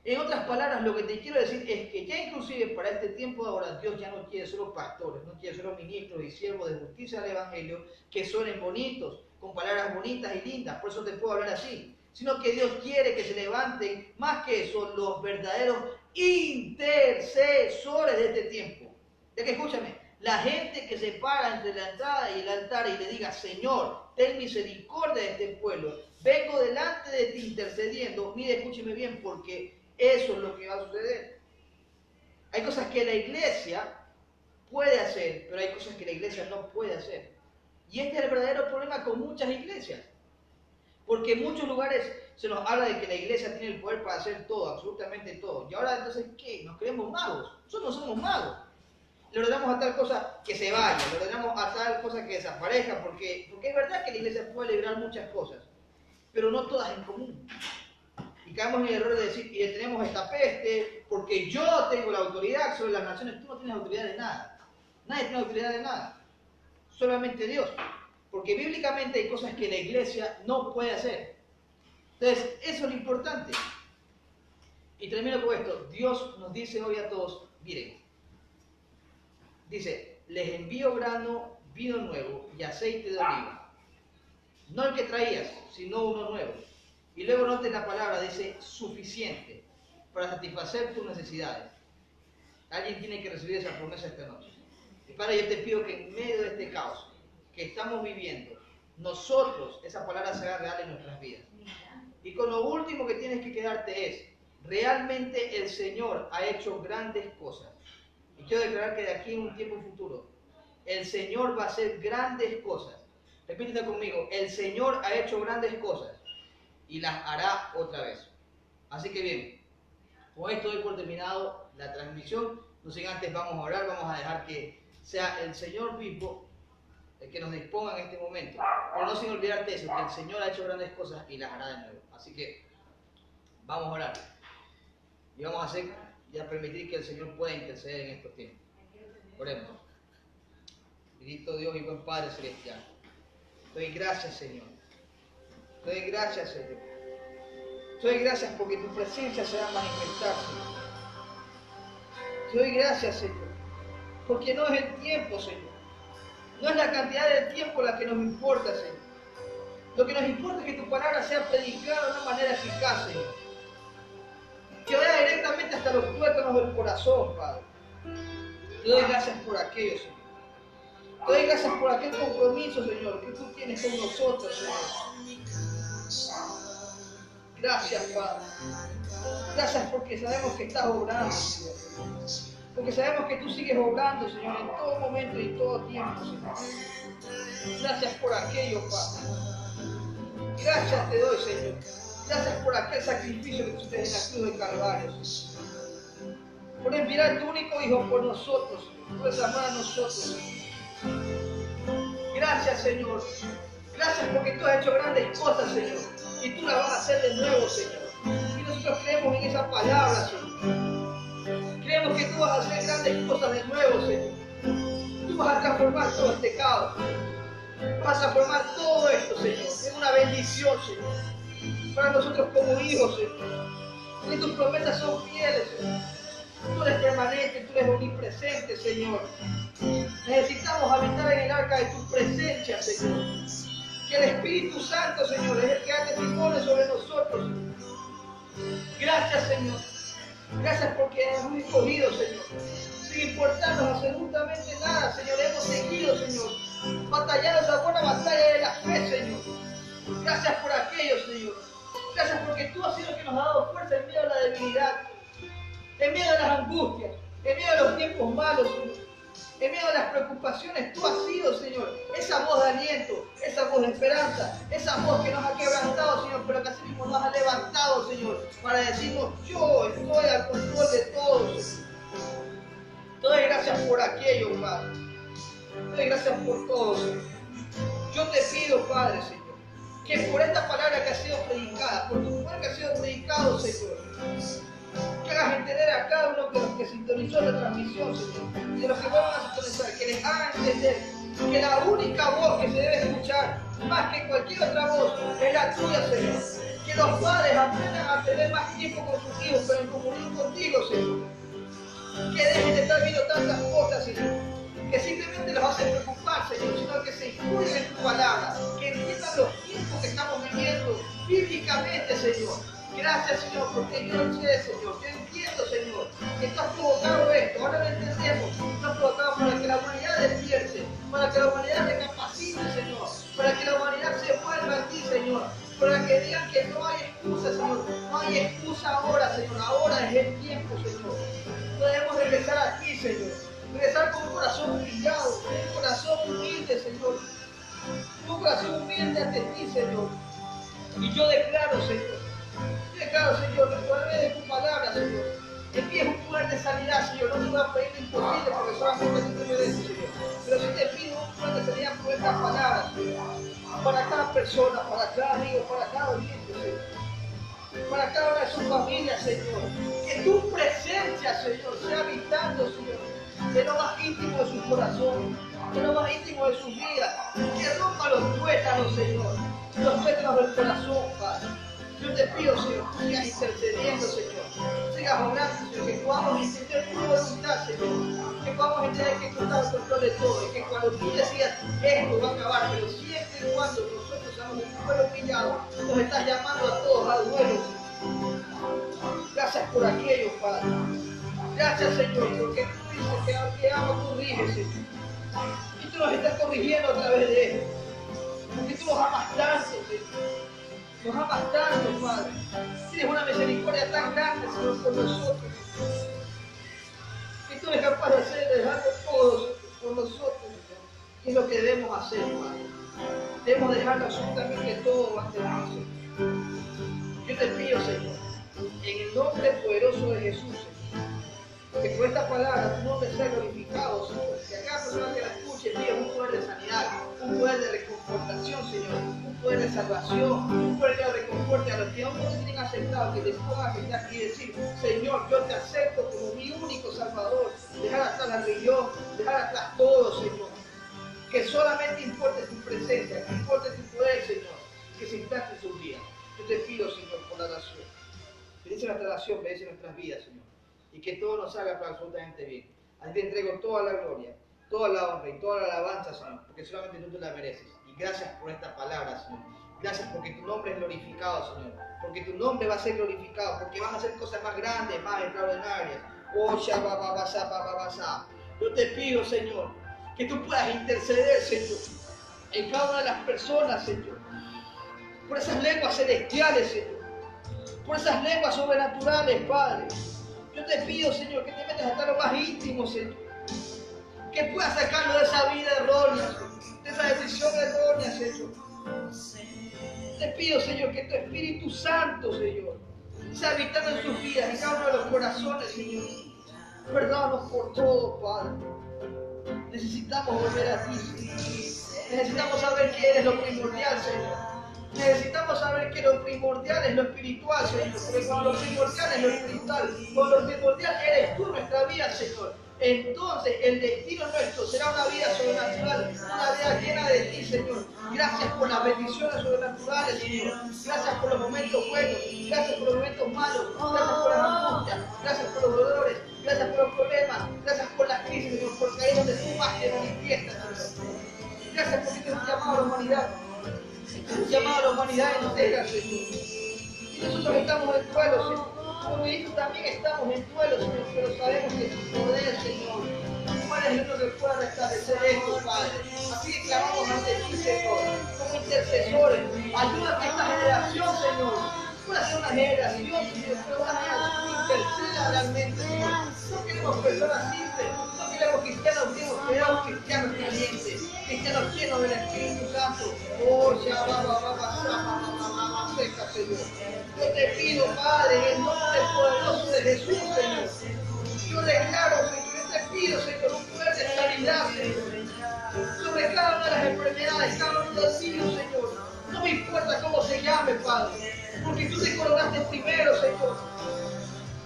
En otras palabras, lo que te quiero decir es que ya inclusive para este tiempo de ahora, Dios ya no quiere solo pastores, no quiere solo ministros y siervos de justicia del Evangelio que suenen bonitos, con palabras bonitas y lindas, por eso te puedo hablar así, sino que Dios quiere que se levanten, más que eso, los verdaderos intercesores de este tiempo. Ya que escúchame, la gente que se para entre la entrada y el altar y le diga, Señor, ten misericordia de este pueblo, vengo delante de ti intercediendo. Mire, escúcheme bien, porque eso es lo que va a suceder. Hay cosas que la iglesia puede hacer, pero hay cosas que la iglesia no puede hacer. Y este es el verdadero problema con muchas iglesias. Porque en muchos lugares se nos habla de que la iglesia tiene el poder para hacer todo, absolutamente todo. Y ahora entonces, ¿qué? ¿Nos creemos magos? Nosotros no somos magos. Le ordenamos a tal cosa que se vaya, le ordenamos a tal cosa que desaparezca, porque es verdad que la iglesia puede lograr muchas cosas, pero no todas en común. Y caemos en el error de decir, y detenemos esta peste, porque yo tengo la autoridad sobre las naciones. Tú no tienes autoridad de nada. Nadie tiene autoridad de nada. Solamente Dios. Porque bíblicamente hay cosas que la iglesia no puede hacer. Entonces, eso es lo importante. Y termino con esto. Dios nos dice hoy a todos, miren, dice, les envío grano, vino nuevo y aceite de oliva. No el que traías, sino uno nuevo. Y luego noten la palabra, dice, suficiente para satisfacer tus necesidades. Alguien tiene que recibir esa promesa esta noche. Y Padre, yo te pido que en medio de este caos que estamos viviendo, nosotros, esa palabra sea real en nuestras vidas. Y con lo último que tienes que quedarte es, realmente el Señor ha hecho grandes cosas. Y quiero declarar que de aquí en un tiempo futuro, el Señor va a hacer grandes cosas. Repítete conmigo, el Señor ha hecho grandes cosas y las hará otra vez. Así que bien, Con esto doy por terminado la transmisión. No sin antes vamos a orar, vamos a dejar que sea el Señor mismo el que nos disponga en este momento. Pero no sin olvidarte eso, que el Señor ha hecho grandes cosas y las hará de nuevo. Así que vamos a orar. Y vamos a hacer y a permitir que el Señor pueda interceder en estos tiempos. Oremos. Bendito Dios y buen Padre Celestial. Te doy gracias, Señor. Te doy gracias, Señor. Te doy gracias porque tu presencia se va a manifestar, Señor. Te doy gracias, Señor. Porque no es el tiempo, Señor. No es la cantidad de tiempo la que nos importa, Señor. Lo que nos importa es que tu palabra sea predicada de una manera eficaz, Señor. Que vaya directamente hasta los tuétanos del corazón, Padre. Te doy gracias por aquello, Señor. Te doy gracias por aquel compromiso, Señor, que tú tienes con nosotros, Señor. Gracias, Padre. Gracias porque sabemos que estás obrando, Señor. Porque sabemos que tú sigues obrando, Señor, en todo momento y en todo tiempo, Señor. Gracias por aquello, Padre. Gracias te doy, Señor. Gracias por aquel sacrificio que tú hiciste en la cruz del Calvario, Señor. Por enviar a tu único Hijo por nosotros, Señor. Por amar a nosotros, Señor. Gracias, Señor. Gracias porque tú has hecho grandes cosas, Señor. Y tú las vas a hacer de nuevo, Señor. Y nosotros creemos en esa palabra, Señor. Creemos que tú vas a hacer grandes cosas de nuevo, Señor. Tú vas a transformar todo este caos. Vas a transformar todo esto, Señor, en una bendición, Señor. Para nosotros como hijos, Señor. Porque tus promesas son fieles, Señor. Tú eres permanente, tú eres omnipresente, Señor. Necesitamos habitar en el arca de tu presencia, Señor. Que el Espíritu Santo, Señor, es el que hace testimonio sobre nosotros, Señor. Gracias, Señor. Gracias porque hemos escogido, Señor. Sin importarnos absolutamente nada, Señor. Hemos seguido, Señor. Batallando esa buena batalla de la fe, Señor. Gracias por aquello, Señor. Gracias porque tú has sido el que nos ha dado fuerza en medio de la debilidad. En medio de las angustias. En medio de los tiempos malos, Señor. En medio de las preocupaciones, tú has sido, Señor, esa voz de aliento, esa voz de esperanza, esa voz que nos ha quebrantado, Señor, pero que así mismo nos ha levantado, Señor, para decirnos, yo estoy al control de todo, Señor. Te doy gracias por aquello, Padre. Te doy gracias por todo, Señor. Yo te pido, Padre, Señor, que por esta palabra que ha sido predicada, por tu poder que ha sido predicado, Señor, que hagas entender a cada uno de los que sintonizó la transmisión, Señor, de los que van a sintonizar, que les hagan entender que la única voz que se debe escuchar, más que cualquier otra voz, es la tuya, Señor. Que los padres aprendan a tener más tiempo con sus hijos, pero en comunión contigo, Señor. Que dejen de estar viendo tantas cosas, Señor, que simplemente los hacen preocupar, Señor, sino que se instruyan en tu palabra, que entiendan los tiempos que estamos viviendo bíblicamente, Señor. Gracias, Señor, porque yo sé, Señor, yo entiendo, Señor, que tú has provocado esto, ahora lo entendemos, tú has provocado para que la humanidad despierte, para que la humanidad recapacite, Señor, para que la humanidad se vuelva a ti, Señor, para que digan que no hay excusa, Señor, no hay excusa ahora, Señor, ahora es el tiempo, Señor. Podemos regresar aquí, Señor, regresar con un corazón humillado, un corazón humilde, Señor, un corazón humilde ante ti, Señor. Y yo declaro, Señor, Señor, que por medio de tu palabra, Señor, envíes un poder de sanidad, Señor. No te voy a pedir lo imposible porque solamente tú te mereces, Señor. Pero sí te pido un poder de sanidad por estas palabras, Señor. Para cada persona, para cada amigo, para cada oyente, Señor. Para cada una de sus familias, Señor. Que tu presencia, Señor, sea habitando, Señor, de lo más íntimo de sus corazones, de lo más íntimo de sus vidas. Que rompa los tuétanos, Señor. Los tuétanos del corazón, Padre. Yo te pido, Señor, que sigas intercediendo, Señor. Sigas obrando, Señor, que podamos entender tu voluntad, Señor. Que podamos entender que tú estás al control de todo y que cuando tú decidas esto va a acabar, pero siempre y cuando nosotros seamos un pueblo humillado, nos estás llamando a todos al duelo, Señor. Gracias por aquello, Padre. Gracias, Señor, porque tú dices que amo corrige, Señor. Y tú nos estás corrigiendo a través de esto. Porque tú nos amas tanto, Señor. Nos amas tanto, Padre. Tienes una misericordia tan grande, Señor, por nosotros. Que tú eres capaz de hacer, de dejarlo todo por nosotros, Señor. Y es lo que debemos hacer, Padre. Debemos dejarlo absolutamente todo ante ti, Señor. Yo te pido, Señor, en el nombre poderoso de Jesús, Señor. Que por esta palabra tu nombre sea glorificado, Señor. Que a cada persona que la escuche pida un poder de sanidad, un poder de reconfortación, Señor. Un poder de salvación, un poder de reconforte a los que aún no te tienen aceptado, que les pongan a aceptar y decir, Señor, yo te acepto como mi único Salvador. Dejar atrás la religión, dejar atrás todo, Señor. Que solamente importe tu presencia, que importe tu poder, Señor. Que se implante en sus vidas. Yo te pido, Señor, por la oración. Bendice nuestra oración, bendice nuestras vidas, Señor. Y que todo nos haga para absolutamente bien. A ti te entrego toda la gloria, toda la honra y toda la alabanza, Señor, porque solamente tú te la mereces. Y gracias por esta palabra, Señor. Gracias porque tu nombre es glorificado, Señor. Porque tu nombre va a ser glorificado, porque vas a hacer cosas más grandes, más extraordinarias. Oh, Shabababasa. Yo te pido, Señor, que tú puedas interceder, Señor, en cada una de las personas, Señor. Por esas lenguas celestiales, Señor. Por esas lenguas sobrenaturales, Padre. Yo te pido, Señor, que te metas hasta lo más íntimo, Señor. Que puedas sacarlo de esa vida errónea, de esa decisión errónea, Señor. Te pido, Señor, que tu Espíritu Santo, Señor, sea habitando en sus vidas, en cada uno de los corazones, Señor. Perdónanos por todo, Padre. Necesitamos volver a ti, Señor. Necesitamos saber que eres lo primordial, Señor. Necesitamos saber que lo primordial es lo espiritual, Señor. Porque cuando lo primordial es lo espiritual, cuando lo primordial eres tú en nuestra vida, Señor, entonces el destino nuestro será una vida sobrenatural, una vida llena de ti, Señor. Gracias por las bendiciones sobrenaturales, Señor. Gracias por los momentos buenos, gracias por los momentos malos, gracias por las angustias, gracias por los dolores, gracias por los problemas, gracias por las crisis, Señor, porque ahí es donde tú más te manifiestas, Señor. Gracias porque te has llamado a la humanidad. Un llamado a la humanidad entera, Señor. Y nosotros estamos en duelo, Señor. Como hijos también estamos en duelo, Señor, pero sabemos que tu poder, Señor, tú eres el único que pueda restablecer esto, Padre. Así que clamamos ante ti, Señor, como intercesores. Ayuda a que esta generación, Señor, pueda ser una generación, Señor, pero una generación que interceda realmente, Señor. No queremos personas simples, no queremos cristianos viejos, queremos cristianos calientes, cristianos llenos del Espíritu Santo. Oh, ya seca, Señor. Yo te pido, Padre, en el nombre poderoso de Jesús, Señor. Yo declaro, Señor, yo te pido, Señor, un poder de sanidad, Señor. Sobre cada una de las enfermedades, cada uno de los niños, Señor. No me importa cómo se llame, Padre. Porque tú te coronaste primero, Señor.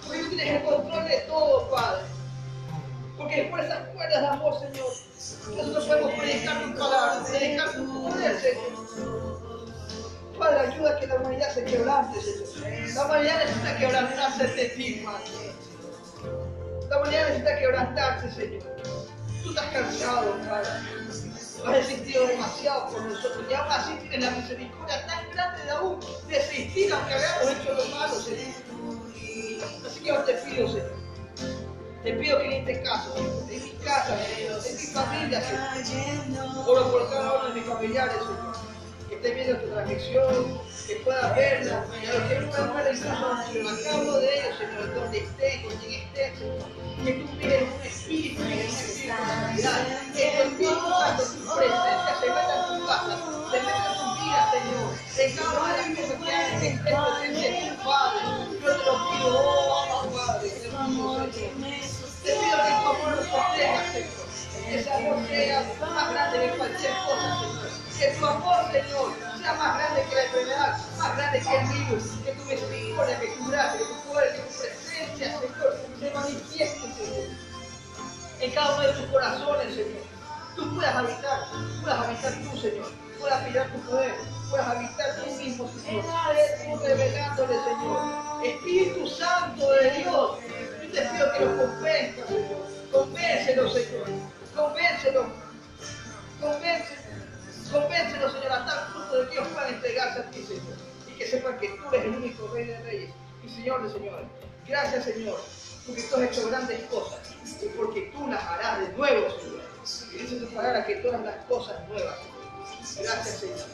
Porque tú tienes el control de todo, Padre. Porque por esas cuerdas de amor, Señor, nosotros podemos predicar tu palabra, predicar tu poder, Señor. Padre, ayuda a que la humanidad se quebrante, Señor. La humanidad necesita quebrantarse ante ti, Padre. La humanidad necesita quebrantarse, Señor. Tú estás cansado, Padre. Has existido demasiado por nosotros y aún así tienes la misericordia tan grande de aún de existir aunque hayamos hecho lo malo, Señor. Así que yo te pido, Señor. Te pido que en este caso, en mi casa, Señor, en mi familia, Señor. Oro por cada uno de mis familiares, Señor. Que esté viendo esta transmisión, que pueda verla, y a los que no puedan ver incluso a cada uno de ellos, Señor, donde esté, con quien esté, Señor, que tú mires un espíritu de sanidad, que tu Espíritu Santo, tu presencia se meta en tu casa, se meta en tu vida, Señor, en cada una de las cosas que hay en este presente de tu Padre. Yo te lo pido, oh Padre, te lo pido, Señor. Te pido que tu amor nos sostenga, Señor, que ese amor sea más grande que cualquier cosa, Señor. Que tu amor, Señor, sea más grande que la enfermedad, más grande que el virus, que tu misericordia, que tu gracia, que tu poder, que tu presencia, Señor, se manifieste, Señor, en cada uno de tus corazones, Señor. Tú puedas habitar tú, Señor, puedas habitar tu poder, puedas habitar tú mismo, Señor, tú revelándole, Señor. Espíritu Santo de Dios, yo te pido que los convenzca, Señor, convéncelo, Señor, convéncelo, convéncelo, Señor, a tal punto de que ellos puedan entregarse a ti, Señor, y que sepan que tú eres el único Rey de Reyes y Señor de Señores. Gracias, Señor, porque tú has hecho grandes cosas y porque tú las harás de nuevo, Señor. Y dice tu palabra que todas las cosas nuevas, Señor. Gracias, Señor.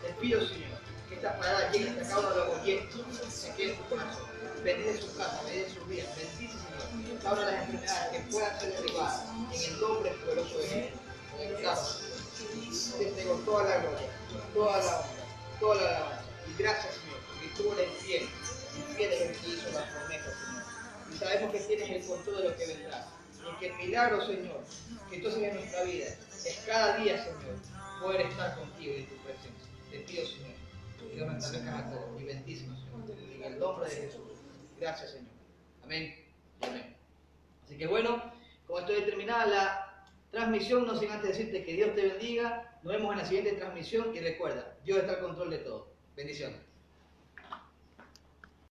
Te pido, Señor, que esta palabra llegue hasta cada uno de los oyentes, se quede en tu corazón. Bendice su casa, bendice sus vidas, bendice, Señor, cada una de las enfermedades que puedan ser derribadas en el nombre poderoso de Jesús. Declaramos. Te entrego toda la gloria, toda la honra, toda la alabanza. Y gracias, Señor, porque tú eres fiel. tú eres el que hizo las promesas, Señor. Y sabemos que tienes el control de lo que vendrá. Y que el milagro, Señor, que tú haces en nuestra vida, es cada día, Señor, poder estar contigo y en tu presencia. Te pido, Señor, que Dios nos establezca a todos y bendícenos, Señor, en el nombre de Jesús. Gracias, Señor. Amén y amén. Así que bueno, con esto terminada la transmisión, no sin antes decirte que Dios te bendiga. Nos vemos en la siguiente transmisión y recuerda, Dios está al control de todo. Bendiciones.